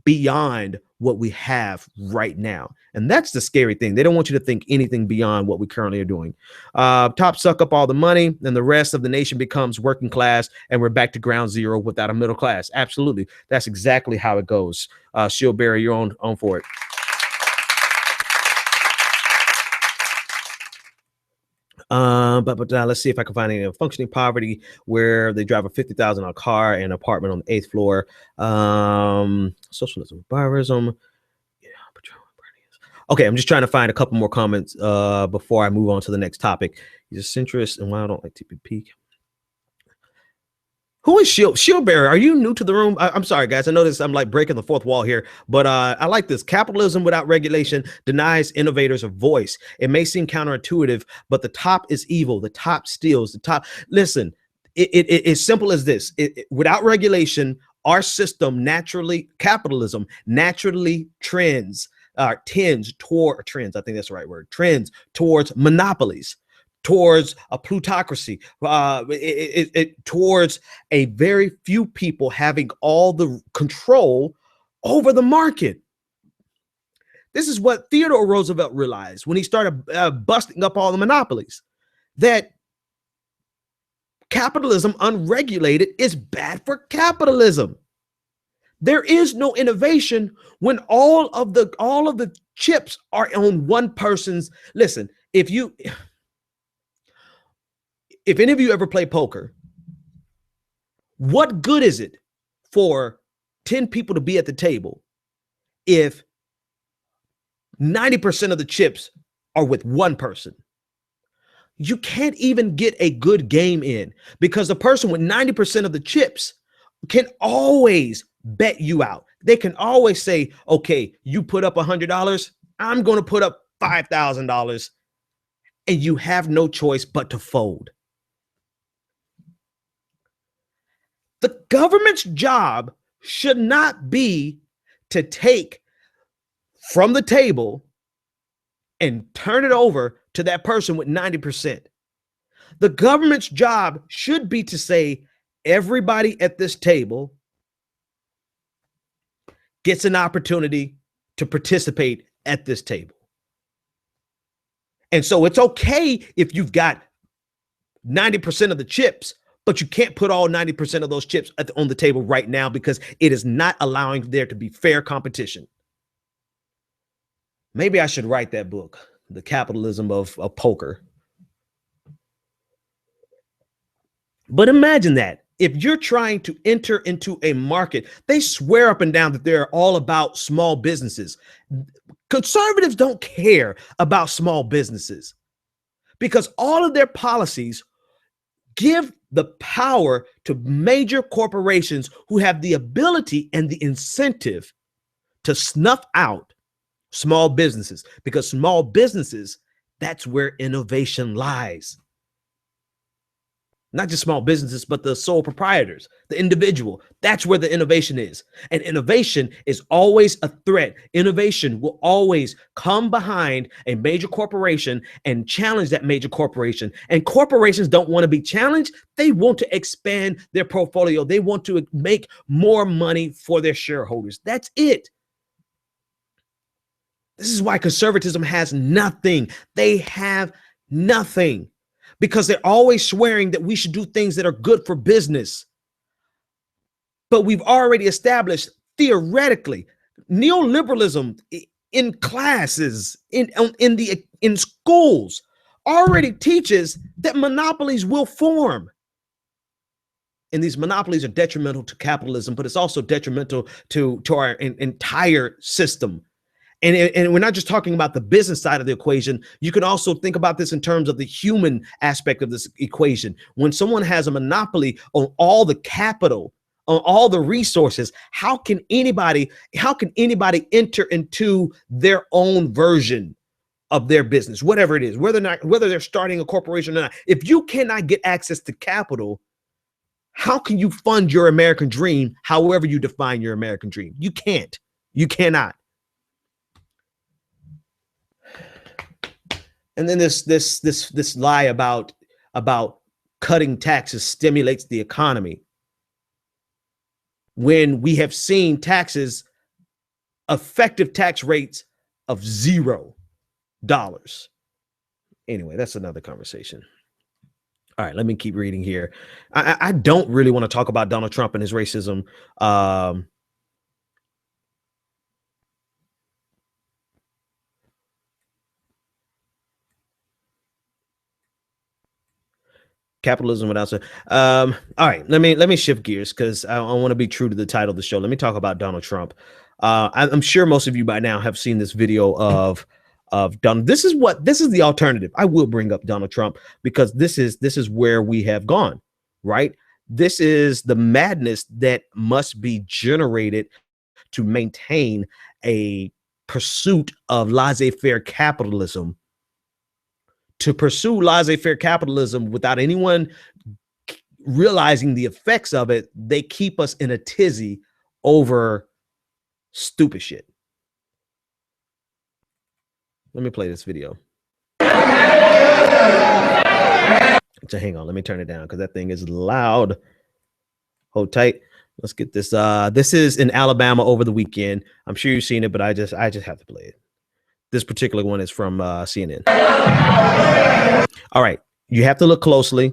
beyond what we have right now. And that's the scary thing. They don't want you to think anything beyond what we currently are doing. Top suck up all the money, and the rest of the nation becomes working class, and we're back to ground zero without a middle class. Absolutely. That's exactly how it goes. Shieldberry, you're on for it. But let's see if I can find any functioning poverty where they drive a $50,000 car and an apartment on the 8th floor. Socialism, barbarism. Yeah. Okay, I'm just trying to find a couple more comments before I move on to the next topic. He's a centrist, and why I don't like TPP. Who is Shieldberry? Are you new to the room? I'm sorry, guys. I notice I'm like breaking the fourth wall here, but I like this. Capitalism without regulation denies innovators a voice. It may seem counterintuitive, but the top is evil. The top steals. The top. Listen, it's simple as this. Without regulation, our system capitalism naturally tends towards monopolies, towards a plutocracy, towards a very few people having all the control over the market. This is what Theodore Roosevelt realized when he started busting up all the monopolies, that capitalism unregulated is bad for capitalism. There is no innovation when all of the chips are on one person's. Listen, if any of you ever play poker, what good is it for 10 people to be at the table if 90% of the chips are with one person? You can't even get a good game in because the person with 90% of the chips can always bet you out. They can always say, okay, you put up $100, I'm going to put up $5,000, and you have no choice but to fold. The government's job should not be to take from the table and turn it over to that person with 90%. The government's job should be to say everybody at this table gets an opportunity to participate at this table. And so it's okay if you've got 90% of the chips, but you can't put all 90% of those chips on the table right now because it is not allowing there to be fair competition. Maybe I should write that book, The Capitalism of Poker. But imagine that. If you're trying to enter into a market, they swear up and down that they're all about small businesses. Conservatives don't care about small businesses because all of their policies give the power to major corporations who have the ability and the incentive to snuff out small businesses, because small businesses, that's where innovation lies. Not just small businesses, but the sole proprietors, the individual. That's where the innovation is. And innovation is always a threat. Innovation will always come behind a major corporation and challenge that major corporation. And corporations don't want to be challenged. They want to expand their portfolio. They want to make more money for their shareholders. That's it. This is why conservatism has nothing. They have nothing. Because they're always swearing that we should do things that are good for business. But we've already established theoretically neoliberalism in classes, in schools already teaches that monopolies will form. And these monopolies are detrimental to capitalism, but it's also detrimental to our entire system. And we're not just talking about the business side of the equation. You can also think about this in terms of the human aspect of this equation. When someone has a monopoly on all the capital, on all the resources, how can anybody enter into their own version of their business, whatever it is, whether they're starting a corporation or not? If you cannot get access to capital, how can you fund your American dream, however you define your American dream? You can't. You cannot. And then this lie about cutting taxes stimulates the economy, when we have seen effective tax rates of $0. Anyway, that's another conversation. All right, let me keep reading here. I don't really want to talk about Donald Trump and his racism. Capitalism without all right, let me shift gears because I want to be true to the title of the show. Let me talk about Donald Trump. I'm sure most of you by now have seen this video of Donald. This is the alternative. I will bring up Donald Trump because this is where we have gone, right? This is the madness that must be generated to maintain a pursuit of laissez-faire capitalism. To pursue laissez-faire capitalism without anyone realizing the effects of it, they keep us in a tizzy over stupid shit. Let me play this video. So hang on, let me turn it down because that thing is loud. Hold tight. Let's get this. This is in Alabama over the weekend. I'm sure you've seen it, but I just have to play it. This particular one is from CNN. All right, you have to look closely,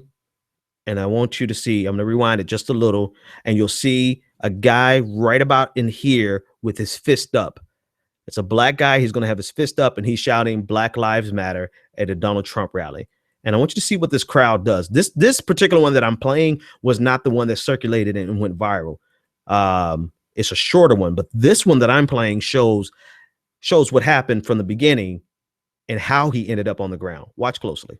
and I want you to see. I'm going to rewind it just a little, and you'll see a guy right about in here with his fist up. It's a black guy. He's going to have his fist up, and he's shouting "Black Lives Matter" at a Donald Trump rally. And I want you to see what this crowd does. This particular one that I'm playing was not the one that circulated and went viral. It's a shorter one, but this one that I'm playing shows what happened from the beginning and how he ended up on the ground. Watch closely.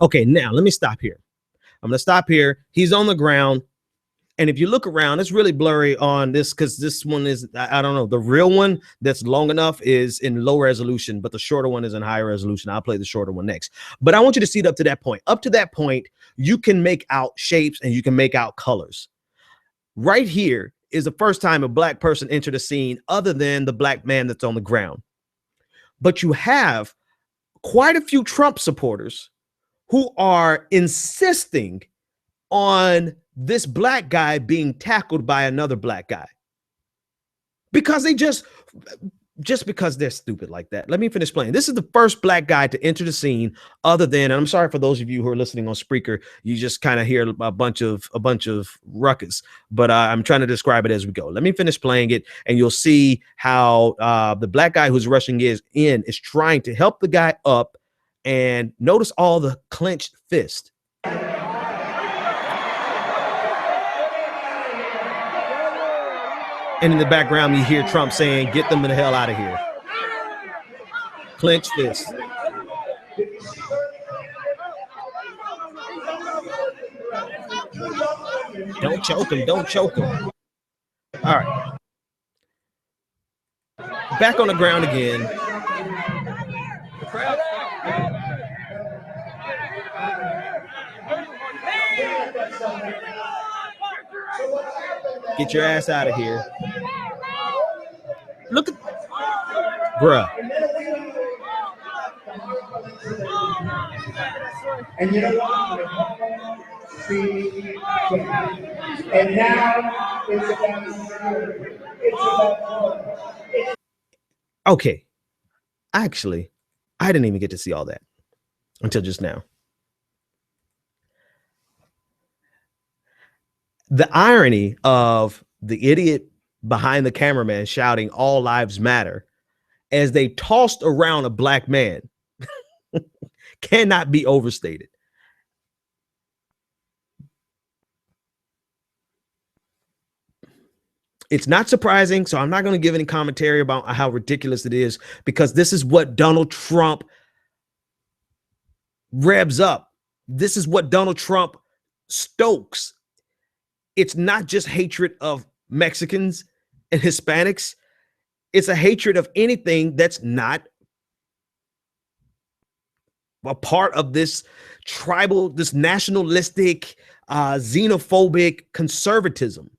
Okay, now let me stop here. I'm going to stop here. He's on the ground. And if you look around, it's really blurry on this because this one is, I don't know, the real one that's long enough is in low resolution, but the shorter one is in higher resolution. I'll play the shorter one next. But I want you to see it up to that point. Up to that point, you can make out shapes and you can make out colors. Right here is the first time a black person entered a scene other than the black man that's on the ground. But you have quite a few Trump supporters who are insisting on this black guy being tackled by another black guy because they just because they're stupid like that. Let me finish playing. This is the first black guy to enter the scene other than, and I'm sorry for those of you who are listening on Spreaker, you just kind of hear a bunch of ruckus, but I'm trying to describe it as we go. Let me finish playing it and you'll see how the black guy who's rushing is trying to help the guy up, and notice all the clenched fist. And in the background, you hear Trump saying, "Get them the hell out of here." Clenched fist. Don't choke him. Don't choke him. All right. Back on the ground again. Get your ass out of here. Look at, bruh. And you know what? And now it's about Okay. Actually, I didn't even get to see all that until just now. The irony of the idiot behind the cameraman shouting "All lives matter" as they tossed around a black man cannot be overstated. It's not surprising, so I'm not going to give any commentary about how ridiculous it is, because this is what Donald Trump revs up. This is what Donald Trump stokes. It's not just hatred of Mexicans and Hispanics. It's a hatred of anything that's not a part of this tribal, this nationalistic, xenophobic conservatism.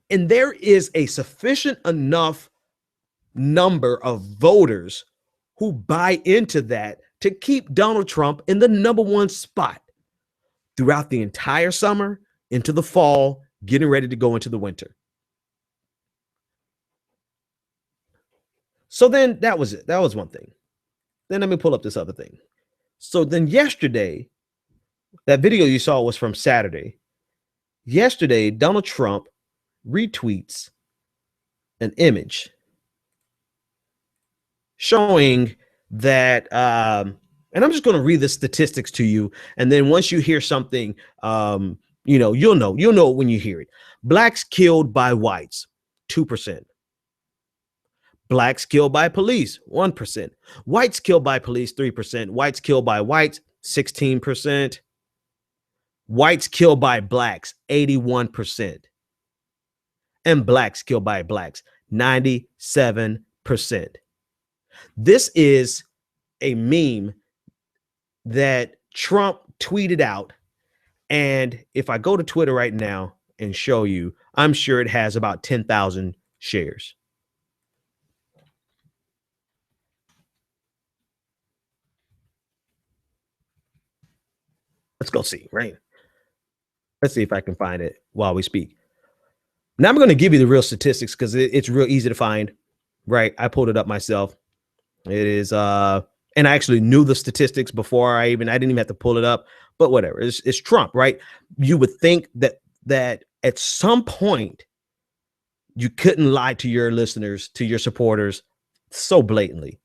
And there is a sufficient enough number of voters who buy into that to keep Donald Trump in the #1 spot throughout the entire summer, into the fall, getting ready to go into the winter. So then that was it. That was one thing. Then let me pull up this other thing. So then yesterday, that video you saw was from Saturday. Yesterday, Donald Trump retweets an image showing that, and I'm just going to read the statistics to you. And then once you hear something, you'll know when you hear it. Blacks killed by whites, 2%. Blacks killed by police, 1%. Whites killed by police, 3%. Whites killed by whites, 16%. Whites killed by blacks, 81%. And blacks killed by blacks, 97%. This is a meme that Trump tweeted out. And if I go to Twitter right now and show you, I'm sure it has about 10,000 shares. Let's go see, right? Let's see if I can find it while we speak. Now I'm going to give you the real statistics because it's real easy to find, right? I pulled it up myself. It is, and I actually knew the statistics before I didn't even have to pull it up, but whatever. It's Trump, right? You would think that at some point you couldn't lie to your listeners, to your supporters so blatantly,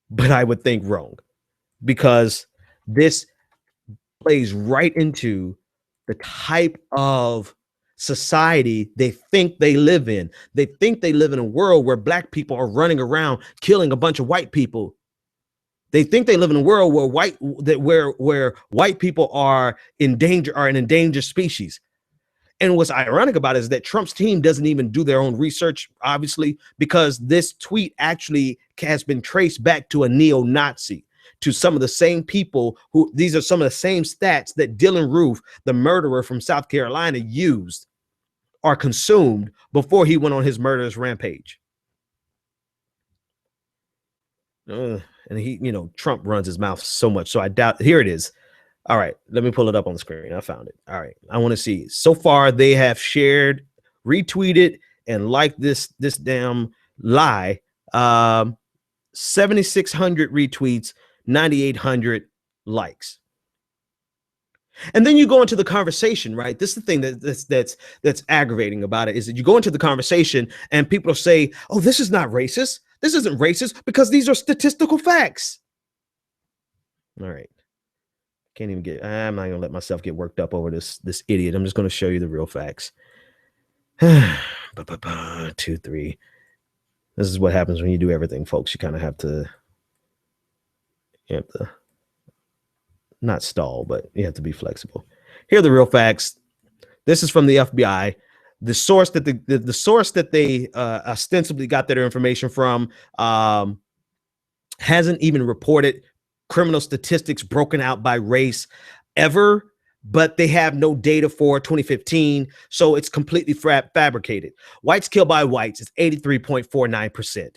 but I would think wrong, because this plays right into the type of society they think they live in. They think they live in a world where black people are running around killing a bunch of white people They think they live in a world where white people are in danger, are an endangered species. And what's ironic about it is that Trump's team doesn't even do their own research, obviously, because this tweet actually has been traced back to a neo-Nazi, to some of the same people who, these are some of the same stats that Dylan Roof, the murderer from South Carolina, used or consumed before he went on his murderous rampage. And he, Trump runs his mouth so much, so I doubt. Here it is. All right, let me pull it up on the screen. I found it. All right, I want to see. So far, they have shared, retweeted, and liked this damn lie. 7,600 retweets, 9,800 likes. And then you go into the conversation, right? This is the thing that's aggravating about it, is that you go into the conversation and people say, "Oh, this is not racist. This isn't racist because these are statistical facts." All right. Can't even get, I'm not gonna let myself get worked up over this idiot. I'm just gonna show you the real facts. 2, 3. This is what happens when you do everything, folks. You kind of have to not stall, but you have to be flexible. Here are the real facts. This is from the FBI. The source that the source that they ostensibly got their information from hasn't even reported criminal statistics broken out by race ever, but they have no data for 2015, so it's completely fabricated. Whites killed by whites is 83.49%.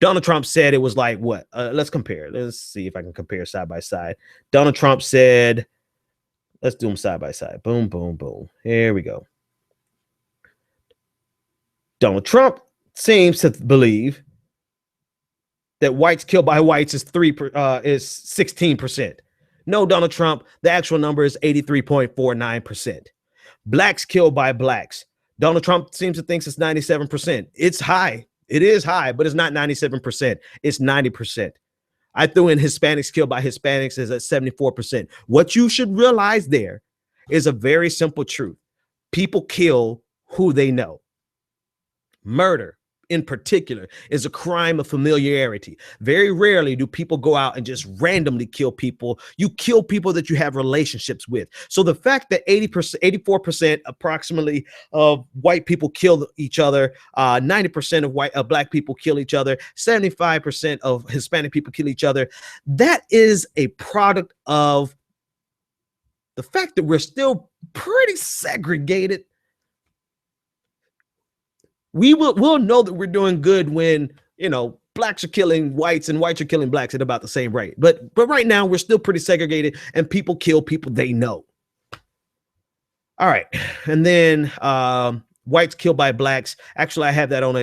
Donald Trump said it was like what? Let's compare. Let's see if I can compare side by side. Donald Trump said, let's do them side by side. Boom, boom, boom. Here we go. Donald Trump seems to believe that whites killed by whites is 16%. No, Donald Trump, the actual number is 83.49%. Blacks killed by blacks. Donald Trump seems to think it's 97%. It's high. It is high, but it's not 97%. It's 90%. I threw in Hispanics killed by Hispanics is at 74%. What you should realize there is a very simple truth. People kill who they know. Murder, in particular, is a crime of familiarity. Very rarely do people go out and just randomly kill people. You kill people that you have relationships with. So the fact that 84% approximately of white people kill each other, 90% of black people kill each other, 75% of Hispanic people kill each other, that is a product of the fact that we're still pretty segregated. We'll know that we're doing good when, blacks are killing whites and whites are killing blacks at about the same rate. But right now we're still pretty segregated and people kill people they know. All right. And then whites killed by blacks. Actually, I have that on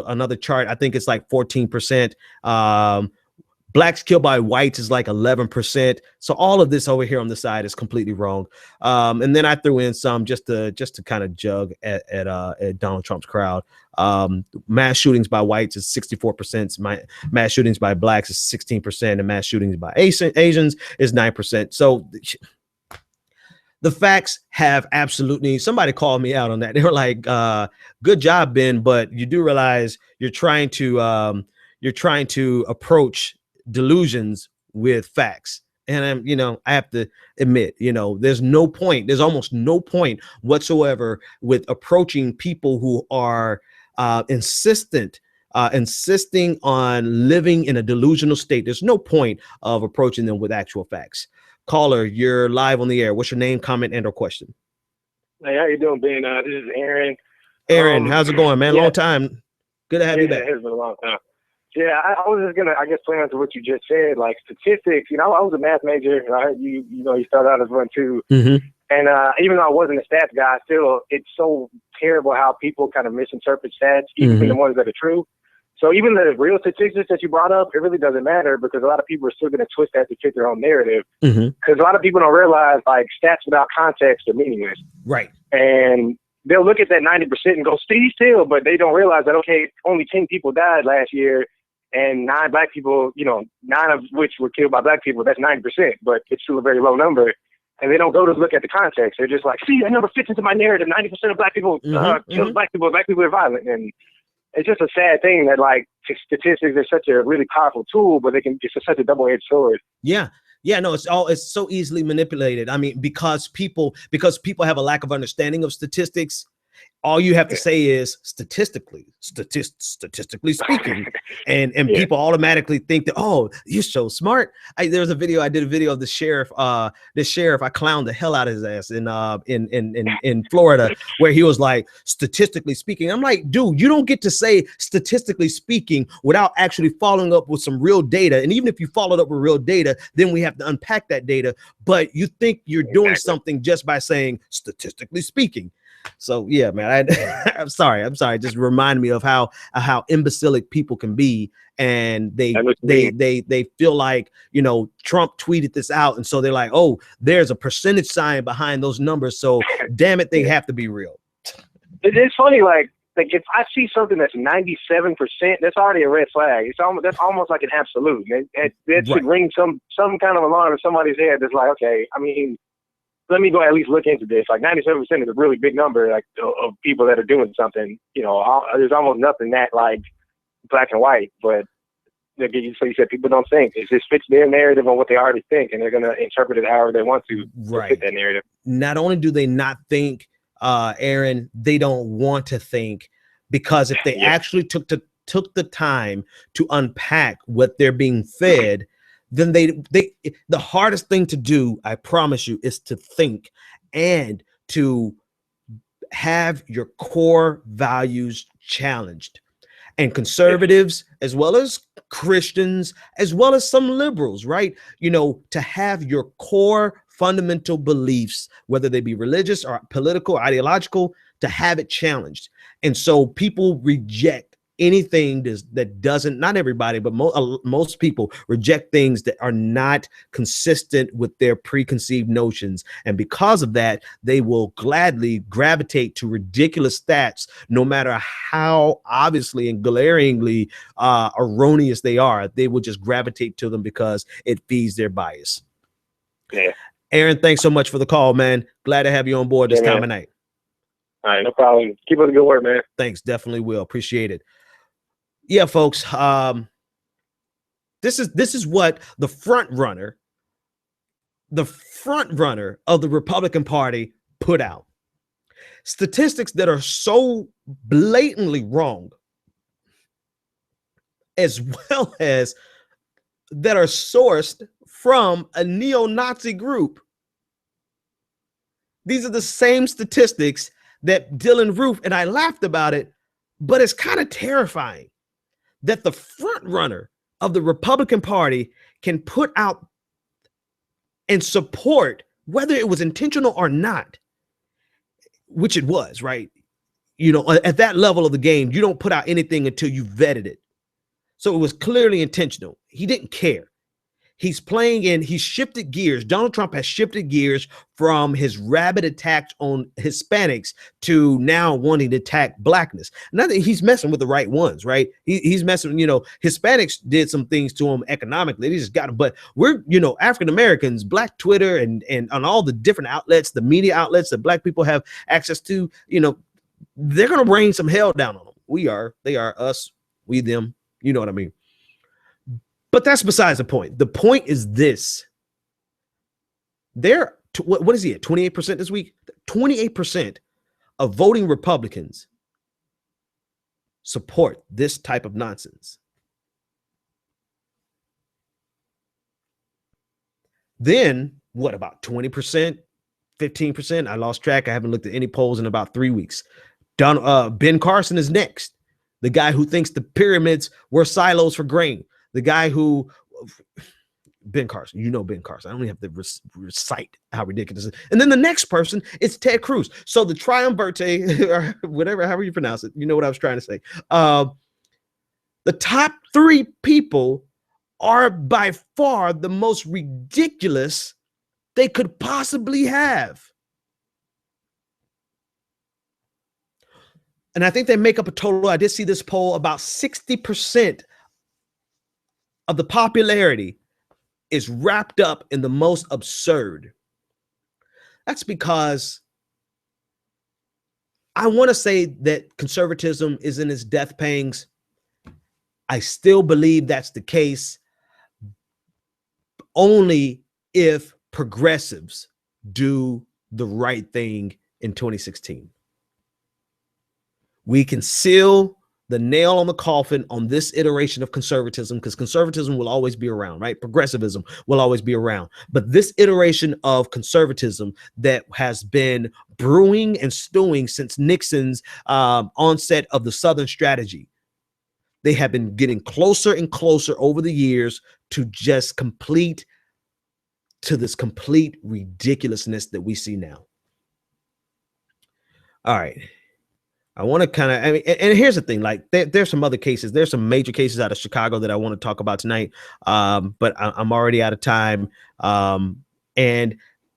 another chart. I think it's like 14%. Blacks killed by whites is like 11%. So all of this over here on the side is completely wrong. And then I threw in some just to kind of jug at Donald Trump's crowd. Mass shootings by whites is 64%. Mass shootings by blacks is 16%, and mass shootings by Asians is 9%. So the facts have absolutely. Somebody called me out on that. They were like, "Good job, Ben, but you do realize you're trying to approach delusions with facts." And I have to admit, there's almost no point whatsoever with approaching people who are insisting on living in a delusional state. There's no point of approaching them with actual facts. Caller, you're live on the air. What's your name, comment, and or question? Hey, how you doing, Ben? This is Aaron. Aaron, how's it going, man? Yeah. Long time. Good to have you back. It's been a long time. Yeah, I was just gonna, play on to what you just said, like statistics. I was a math major. I heard you started out as one too. Mm-hmm. And even though I wasn't a stats guy, still, it's so terrible how people kind of misinterpret stats, even the ones that are true. So even the real statistics that you brought up, it really doesn't matter because a lot of people are still going to twist that to fit their own narrative. Because a lot of people don't realize like stats without context are meaningless. Right. And they'll look at that 90% and go, still, but they don't realize that, okay, only 10 people died last year and 9 black people, 9 of which were killed by black people. That's 90%, but it's still a very low number. And they don't go to look at the context. They're just like, see, that number fits into my narrative. 90% of black people kill black people. Black people are violent. And it's just a sad thing that like statistics are such a really powerful tool, but it's such a double-edged sword. Yeah. Yeah, no, it's so easily manipulated. I mean, because people have a lack of understanding of statistics. All you have to say is statistically speaking, and people automatically think that, oh, you're so smart. There's a video, I did a video of the sheriff. This sheriff, I clowned the hell out of his ass in Florida, where he was like, statistically speaking. I'm like, dude, you don't get to say statistically speaking without actually following up with some real data. And even if you followed up with real data, then we have to unpack that data. But you think you're doing something just by saying statistically speaking. So yeah, man, I'm sorry. It just reminded me of how imbecilic people can be, and they feel like, you know, Trump tweeted this out, and so they're like, oh, there's a percentage sign behind those numbers, so damn it, they have to be real. It's funny, like if I see something that's 97%, that's already a red flag. That's almost like an absolute. That should ring some kind of alarm in somebody's head. That's like, okay, I mean, let me go at least look into this. Like 97% is a really big number, like of people that are doing something. You know, there's almost nothing that like black and white. But so you said people don't think. It just fits their narrative on what they already think, and they're gonna interpret it however they want to fit that narrative. Not only do they not think, Aaron, they don't want to think, because if they actually took the time to unpack what they're being fed, then the hardest thing to do, I promise you, is to think and to have your core values challenged. And conservatives, as well as Christians, as well as some liberals, right? You know, to have your core fundamental beliefs, whether they be religious or political, or ideological, to have it challenged. And so people reject anything that doesn't, not everybody, but most people reject things that are not consistent with their preconceived notions. And because of that, they will gladly gravitate to ridiculous stats, no matter how obviously and glaringly erroneous they are. They will just gravitate to them because it feeds their bias. Yeah. Aaron, thanks so much for the call, man. Glad to have you on board this time of night. All right, no problem. Keep up the good work, man. Thanks, definitely will. Appreciate it. Yeah, folks. This is what the front runner of the Republican Party put out. Statistics that are so blatantly wrong, as well as that are sourced from a neo-Nazi group. These are the same statistics that Dylan Roof, and I laughed about it, but it's kind of terrifying that the front runner of the Republican Party can put out and support, whether it was intentional or not, which it was, right? You know, at that level of the game, you don't put out anything until you vetted it. So it was clearly intentional. He didn't care. He's playing in, he's shifted gears. Donald Trump has shifted gears from his rabid attacks on Hispanics to now wanting to attack blackness. Not that he's messing with the right ones, right? He's messing, you know, Hispanics did some things to him economically. They just got him. But we're, you know, African Americans, Black Twitter and on all the different outlets, the media outlets that Black people have access to, you know, they're going to rain some hell down on them. They are us, we, them, you know what I mean? But that's besides the point. The point is this. What is he at? 28% this week? 28% of voting Republicans support this type of nonsense. Then what about 20%, 15%? I lost track. I haven't looked at any polls in about 3 weeks. Ben Carson is next. The guy who thinks the pyramids were silos for grain. The guy who, Ben Carson, you know Ben Carson. I don't even have to recite how ridiculous it is. And then the next person is Ted Cruz. So the triumvirate, or whatever, however you pronounce it, you know what I was trying to say. The top three people are by far the most ridiculous they could possibly have. And I think they make up a total, I did see this poll, about 60% of the popularity is wrapped up in the most absurd. That's because I want to say that conservatism is in its death pangs. I still believe that's the case only if progressives do the right thing in 2016. We can seal the nail on the coffin on this iteration of conservatism, because conservatism will always be around, right? Progressivism will always be around. But this iteration of conservatism that has been brewing and stewing since Nixon's onset of the Southern strategy, they have been getting closer and closer over the years to just this complete ridiculousness that we see now. All right. I want to kind of, I mean, and here's the thing, like there's some other cases. There's some major cases out of Chicago that I want to talk about tonight. But I'm already out of time. And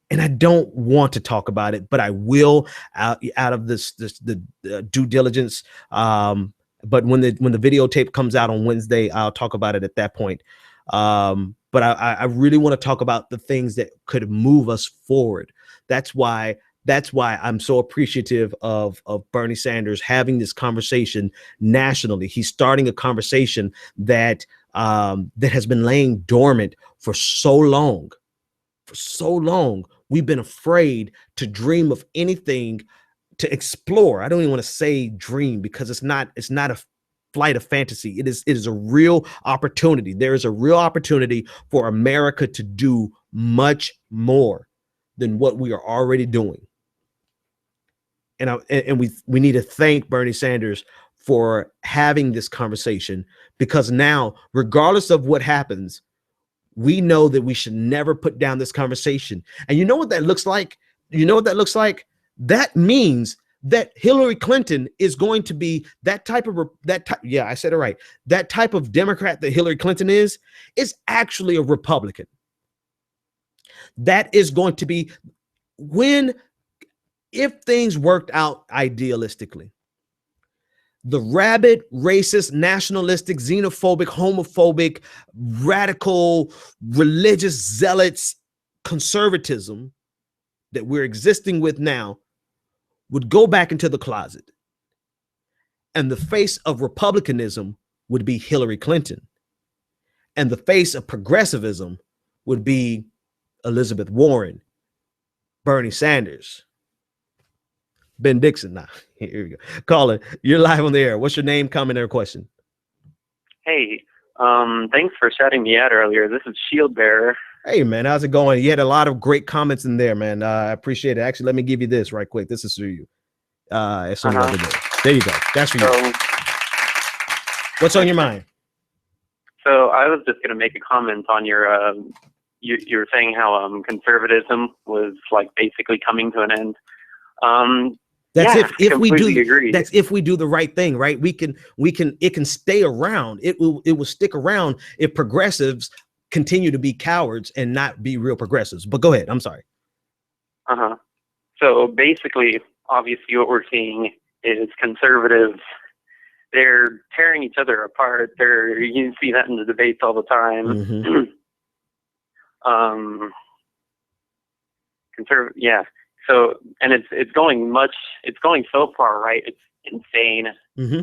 I don't want to talk about it, but I will out of the due diligence. But when the videotape comes out on Wednesday, I'll talk about it at that point. But I really want to talk about the things that could move us forward. That's why I'm so appreciative of Bernie Sanders having this conversation nationally. He's starting a conversation that has been laying dormant for so long. For so long, we've been afraid to dream of anything, to explore. I don't even want to say dream, because it's not a flight of fantasy. It is a real opportunity. There is a real opportunity for America to do much more than what we are already doing. And we need to thank Bernie Sanders for having this conversation, because now, regardless of what happens, we know that we should never put down this conversation. And you know what that looks like? That means that Hillary Clinton is going to be that type of Democrat that Hillary Clinton is actually a Republican. That is going to be if things worked out idealistically, the rabid, racist, nationalistic, xenophobic, homophobic, radical, religious zealots conservatism that we're existing with now would go back into the closet. And the face of republicanism would be Hillary Clinton. And the face of progressivism would be Elizabeth Warren, Bernie Sanders, Ben Dixon. Now, here we go. Caller, you're live on the air. What's your name, comment, or question? Hey, thanks for shouting me out earlier. This is Shield Bearer. Hey, man, how's it going? You had a lot of great comments in there, man. I appreciate it. Actually, let me give you this right quick. This is for you. There you go. That's for you. What's on your mind? So I was just going to make a comment on your you were saying how conservatism was like basically coming to an end. That's if we do. That's if we do the right thing, right? It can stay around. It will stick around if progressives continue to be cowards and not be real progressives. But go ahead. I'm sorry. So basically, obviously, what we're seeing is conservatives. They're tearing each other apart. You see that in the debates all the time. Mm-hmm. So, and it's going so far right. It's insane. Mm-hmm.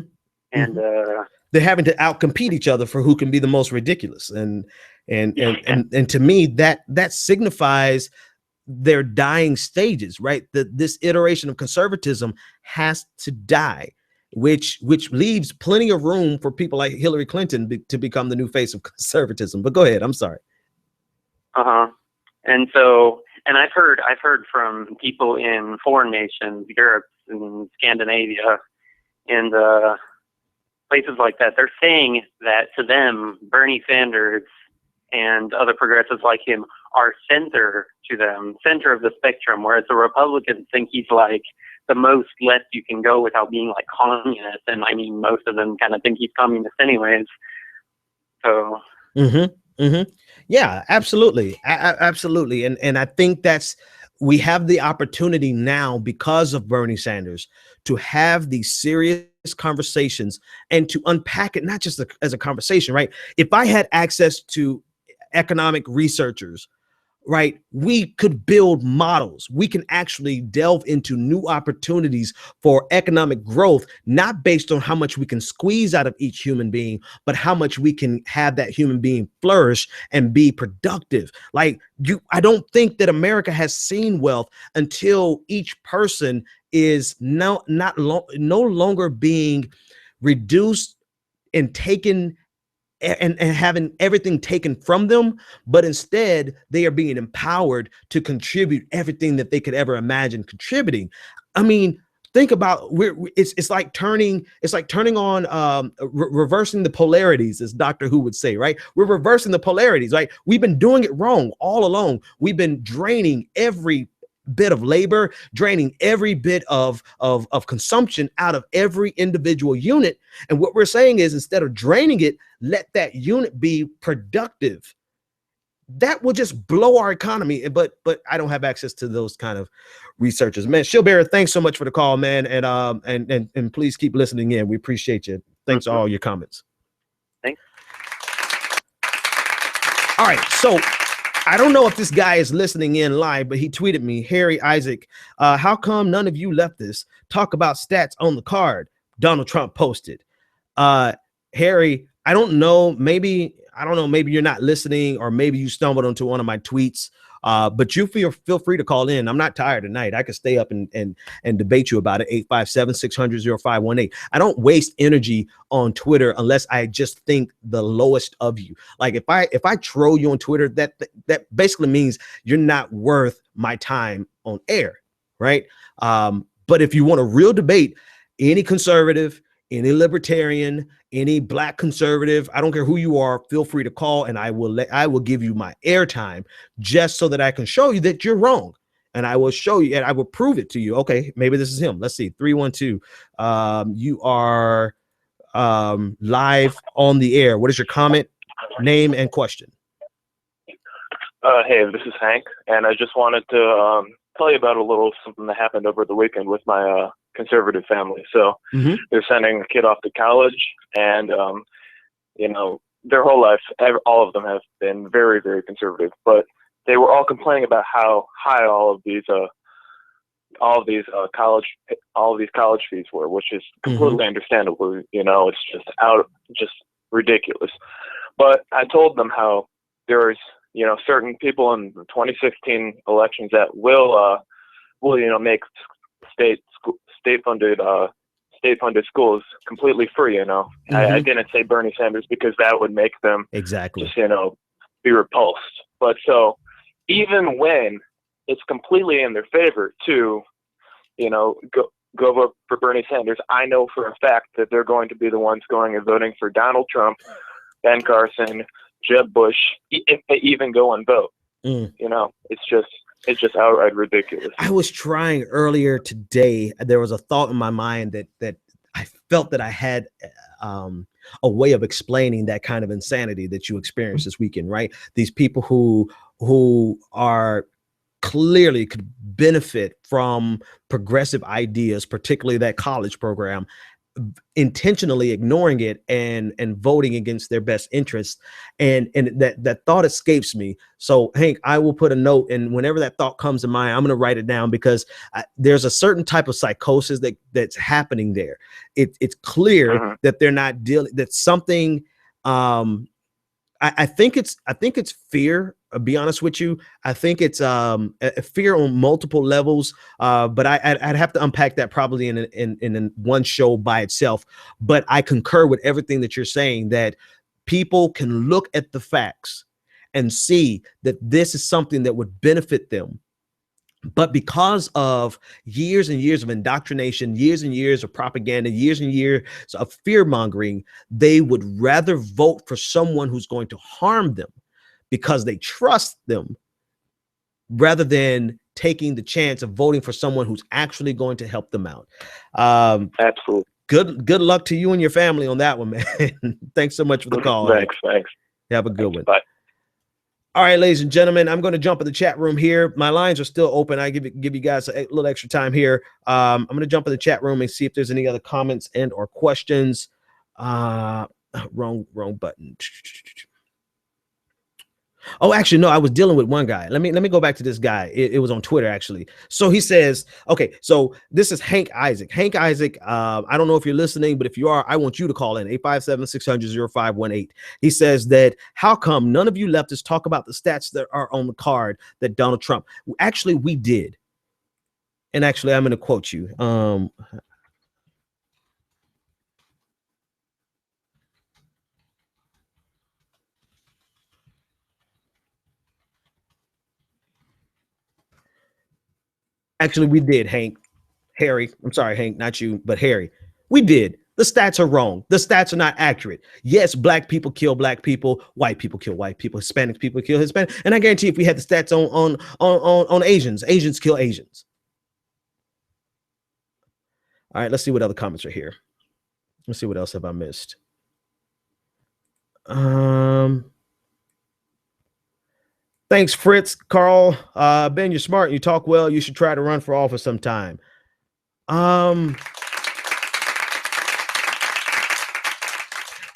And they're having to outcompete each other for who can be the most ridiculous. And to me, that signifies their dying stages, right? This iteration of conservatism has to die, which leaves plenty of room for people like Hillary Clinton to become the new face of conservatism. But go ahead. I'm sorry. And I've heard from people in foreign nations, Europe and Scandinavia, and places like that. They're saying that to them, Bernie Sanders and other progressives like him are center of the spectrum, whereas the Republicans think he's like the most left you can go without being like communist. And I mean, most of them kind of think he's communist anyways. So. Yeah, absolutely. Absolutely. And I think we have the opportunity now, because of Bernie Sanders, to have these serious conversations and to unpack it, not just as a conversation, right? If I had access to economic researchers right, we could build models. We can actually delve into new opportunities for economic growth, not based on how much we can squeeze out of each human being, but how much we can have that human being flourish and be productive. Like I don't think that America has seen wealth until each person is no longer being reduced and taken and having everything taken from them, but instead they are being empowered to contribute everything that they could ever imagine contributing. I mean, think about it's like turning on reversing the polarities, as Doctor Who would say, right? We're reversing the polarities, right? We've been doing it wrong all along. We've been draining every bit of labor, draining every bit of consumption out of every individual unit. And what we're saying is, instead of draining it, let that unit be productive. That will just blow our economy. But I don't have access to those kind of researchers, man. Shilbearer, thanks so much for the call, man, and please keep listening in. We appreciate you. Thanks for all your comments. Thanks. All right, so I don't know if this guy is listening in live, but he tweeted me, Harry Isaac, how come none of you leftists talk about stats on the card? Donald Trump posted. Harry, I don't know, maybe you're not listening, or maybe you stumbled onto one of my tweets. But you feel free to call in. I'm not tired tonight. I could stay up and debate you about it. 857-600-0518. I don't waste energy on Twitter unless I just think the lowest of you. Like if I troll you on Twitter, that basically means you're not worth my time on air, right? But if you want a real debate, any conservative, any libertarian, any black conservative, I don't care who you are, feel free to call, and I will give you my airtime just so that I can show you that you're wrong. And I will show you, and I will prove it to you. Okay, maybe this is him. Let's see. 312. You are live on the air. What is your comment, name, and question? Hey, this is Hank, and I just wanted to tell you about a little something that happened over the weekend with my conservative family. So they're sending a kid off to college, and their whole life, all of them have been very, very conservative, but they were all complaining about how high all of these college fees were, which is completely understandable. It's just ridiculous. But I told them how there's certain people in the 2016 elections that will make state-funded schools completely free. I didn't say Bernie Sanders because that would make them exactly just be repulsed. But so even when it's completely in their favor to go vote for Bernie Sanders, I know for a fact that they're going to be the ones going and voting for Donald Trump, Ben Carson, Jeb Bush, if they even go and vote. It's just outright ridiculous. I was trying earlier today. There was a thought in my mind that I felt that I had a way of explaining that kind of insanity that you experienced this weekend, right? These people who are clearly could benefit from progressive ideas, particularly that college program, intentionally ignoring it and voting against their best interests, and that thought escapes me. So Hank, I will put a note, and whenever that thought comes to mind, I'm going to write it down, because there's a certain type of psychosis that's happening there. It's clear that they're not dealing. That something. I think it's fear. I'll be honest with you. I think it's a fear on multiple levels. But I'd have to unpack that probably in one show by itself. But I concur with everything that you're saying, that people can look at the facts and see that this is something that would benefit them. But because of years and years of indoctrination, years and years of propaganda, years and years of fear mongering, they would rather vote for someone who's going to harm them because they trust them, rather than taking the chance of voting for someone who's actually going to help them out. Absolutely. Good luck to you and your family on that one, man. Thanks so much for the call. Thanks. Have a good one. Bye. All right, ladies and gentlemen, I'm going to jump in the chat room here. My lines are still open. I give you guys a little extra time here. I'm going to jump in the chat room and see if there's any other comments and or questions. Wrong button. Oh, actually, no, I was dealing with one guy. Let me go back to this guy. It was on Twitter, actually. So he says, okay, so this is Hank Isaac. Hank Isaac, I don't know if you're listening, but if you are, I want you to call in 857-600-0518. He says that how come none of you leftists talk about the stats that are on the card that Donald Trump, actually, we did. And actually, I'm going to quote you. Actually, we did, Hank. Harry, I'm sorry, Hank, not you, but Harry. We did. The stats are wrong. The stats are not accurate. Yes, black people kill black people. White people kill white people. Hispanic people kill Hispanic. And I guarantee if we had the stats on Asians, Asians kill Asians. All right, let's see what other comments are here. Let's see what else have I missed. Thanks, Fritz. Carl, Ben, you're smart. You talk well. You should try to run for office sometime.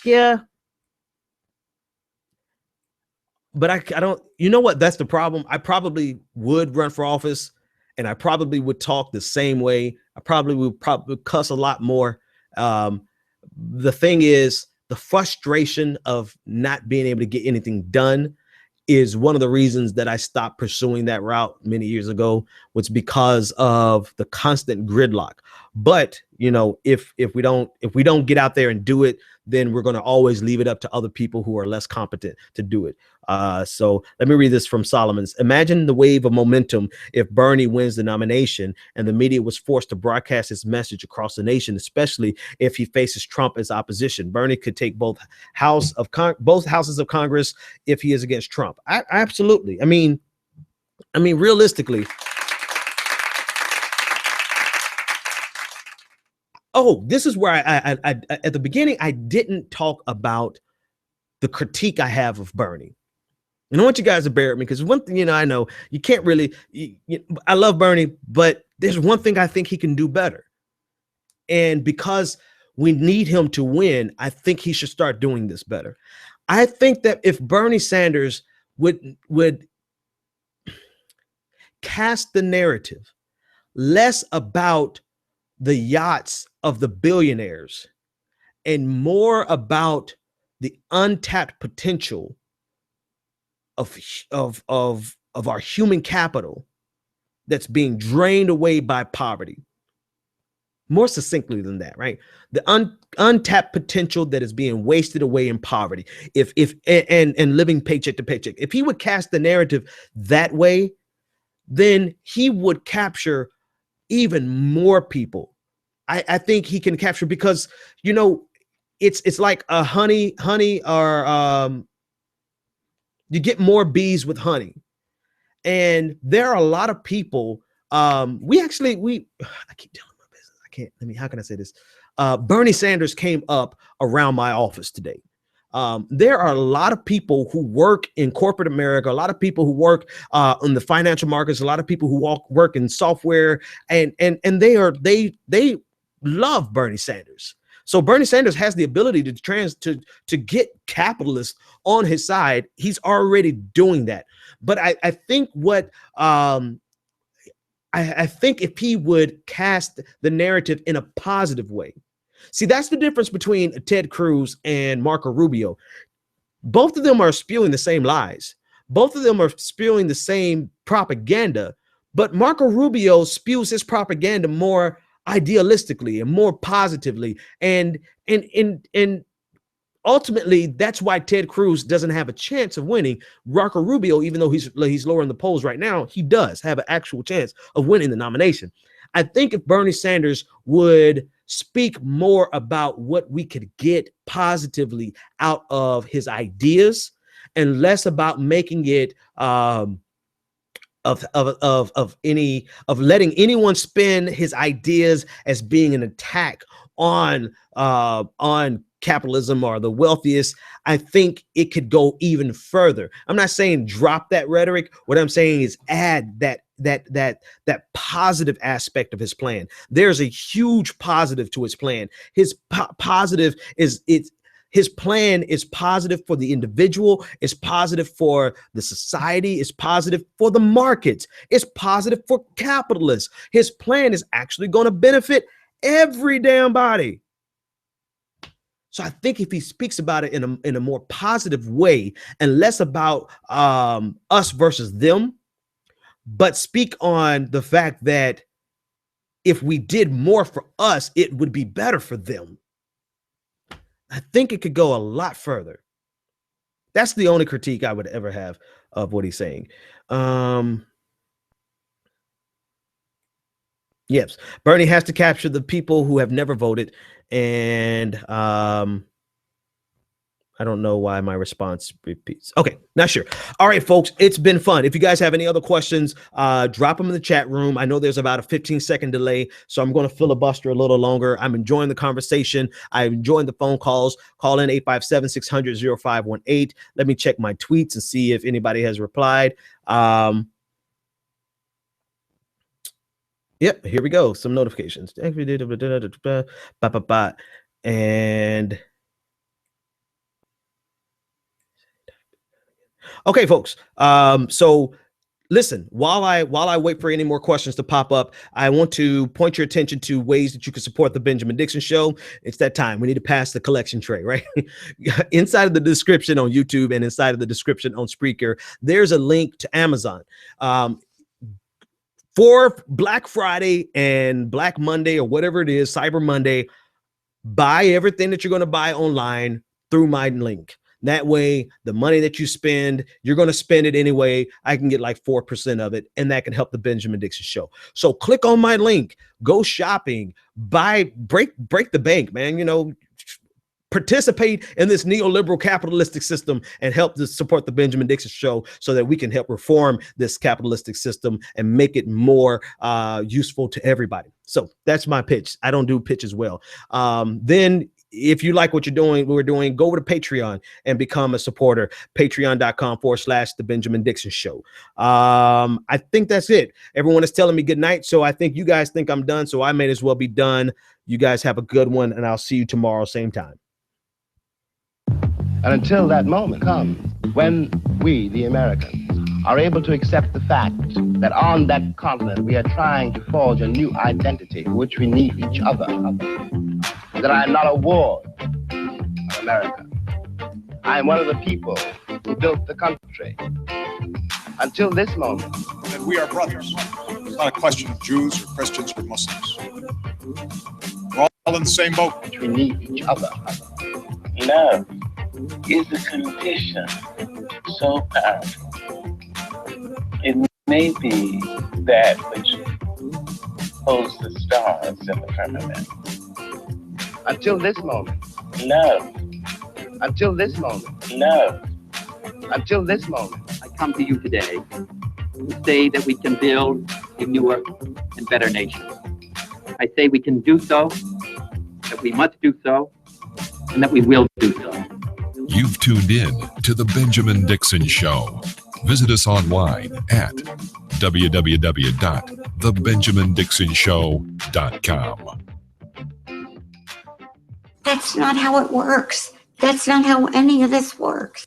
Yeah. But I don't, you know what? That's the problem. I probably would run for office and I probably would talk the same way. I probably would cuss a lot more. The thing is, the frustration of not being able to get anything done is one of the reasons that I stopped pursuing that route many years ago, was because of the constant gridlock. But, you know, if we don't get out there and do it, then we're going to always leave it up to other people who are less competent to do it. So let me read this from Solomon's. Imagine the wave of momentum if Bernie wins the nomination and the media was forced to broadcast his message across the nation, especially if he faces Trump as opposition. Bernie could take both houses of Congress if he is against Trump. Absolutely. I mean, realistically. Oh, this is where I at the beginning, I didn't talk about the critique I have of Bernie. And I want you guys to bear with me, because one thing, you know, I know you can't really, I love Bernie, but there's one thing I think he can do better. And because we need him to win, I think he should start doing this better. I think that if Bernie Sanders would cast the narrative less about the yachts of the billionaires and more about the untapped potential of our human capital that's being drained away by poverty. More succinctly than that, right? The untapped potential that is being wasted away in poverty, and living paycheck to paycheck. If he would cast the narrative that way, then he would capture even more people. I think he can capture, because, you know, it's like a honey or you get more bees with honey. And there are a lot of people. I keep telling my business. How can I say this? Bernie Sanders came up around my office today. There are a lot of people who work in corporate America, a lot of people who work in the financial markets, a lot of people who work in software, and they love Bernie Sanders. So Bernie Sanders has the ability to get capitalists on his side. He's already doing that. But I think what I think if he would cast the narrative in a positive way. See, that's the difference between Ted Cruz and Marco Rubio. Both of them are spewing the same lies. Both of them are spewing the same propaganda, but Marco Rubio spews his propaganda more idealistically and more positively. And ultimately, that's why Ted Cruz doesn't have a chance of winning. Marco Rubio, even though he's lower in the polls right now, he does have an actual chance of winning the nomination. I think if Bernie Sanders would speak more about what we could get positively out of his ideas and less about making it letting anyone spin his ideas as being an attack on capitalism or the wealthiest, I think it could go even further. I'm not saying drop that rhetoric. What I'm saying is add that positive aspect of his plan. There's a huge positive to his plan. His positive is His plan is positive for the individual, it's positive for the society, it's positive for the markets, it's positive for capitalists. His plan is actually going to benefit every damn body. So I think if he speaks about it in a more positive way and less about us versus them, but speak on the fact that if we did more for us, it would be better for them, I think it could go a lot further. That's the only critique I would ever have of what he's saying. Yes, Bernie has to capture the people who have never voted. And I don't know why my response repeats. Okay, not sure. All right, folks, it's been fun. If you guys have any other questions, drop them in the chat room. I know there's about a 15-second delay, so I'm going to filibuster a little longer. I'm enjoying the conversation. I'm enjoying the phone calls. Call in 857-600-0518. Let me check my tweets and see if anybody has replied. Yep, here we go. Some notifications. And okay, folks. So listen, while I wait for any more questions to pop up, I want to point your attention to ways that you can support the Benjamin Dixon Show. It's that time. We need to pass the collection tray, right? Inside of the description on YouTube and inside of the description on Spreaker, there's a link to Amazon. For Black Friday and Black Monday or whatever it is, Cyber Monday, buy everything that you're going to buy online through my link. That way, the money that you spend, you're going to spend it anyway. I can get like 4% of it, and that can help the Benjamin Dixon Show. So click on my link, go shopping, buy, break the bank, man. You know, participate in this neoliberal capitalistic system and help to support the Benjamin Dixon Show so that we can help reform this capitalistic system and make it more useful to everybody. So that's my pitch. I don't do pitches well. Then if you like what we're doing, go over to Patreon and become a supporter. Patreon.com/The Benjamin Dixon Show. I think that's it. Everyone is telling me good night. So I think you guys think I'm done. So I may as well be done. You guys have a good one, and I'll see you tomorrow, same time. And until that moment comes, when we, the Americans, are able to accept the fact that on that continent we are trying to forge a new identity for which we need each other, that I am not a ward of America. I am one of the people who built the country. Until this moment. That we are brothers. It's not a question of Jews or Christians or Muslims. We're all in the same boat. We need each other. Love is a condition so powerful. It may be that which holds the stars in the firmament. Until this moment. Love. Until this moment. Love. Until this moment. I come to you today to say that we can build a newer and better nation. I say we can do so, that we must do so, and that we will do so. You've tuned in to The Benjamin Dixon Show. Visit us online at www.thebenjamindixonshow.com. That's not how it works. That's not how any of this works.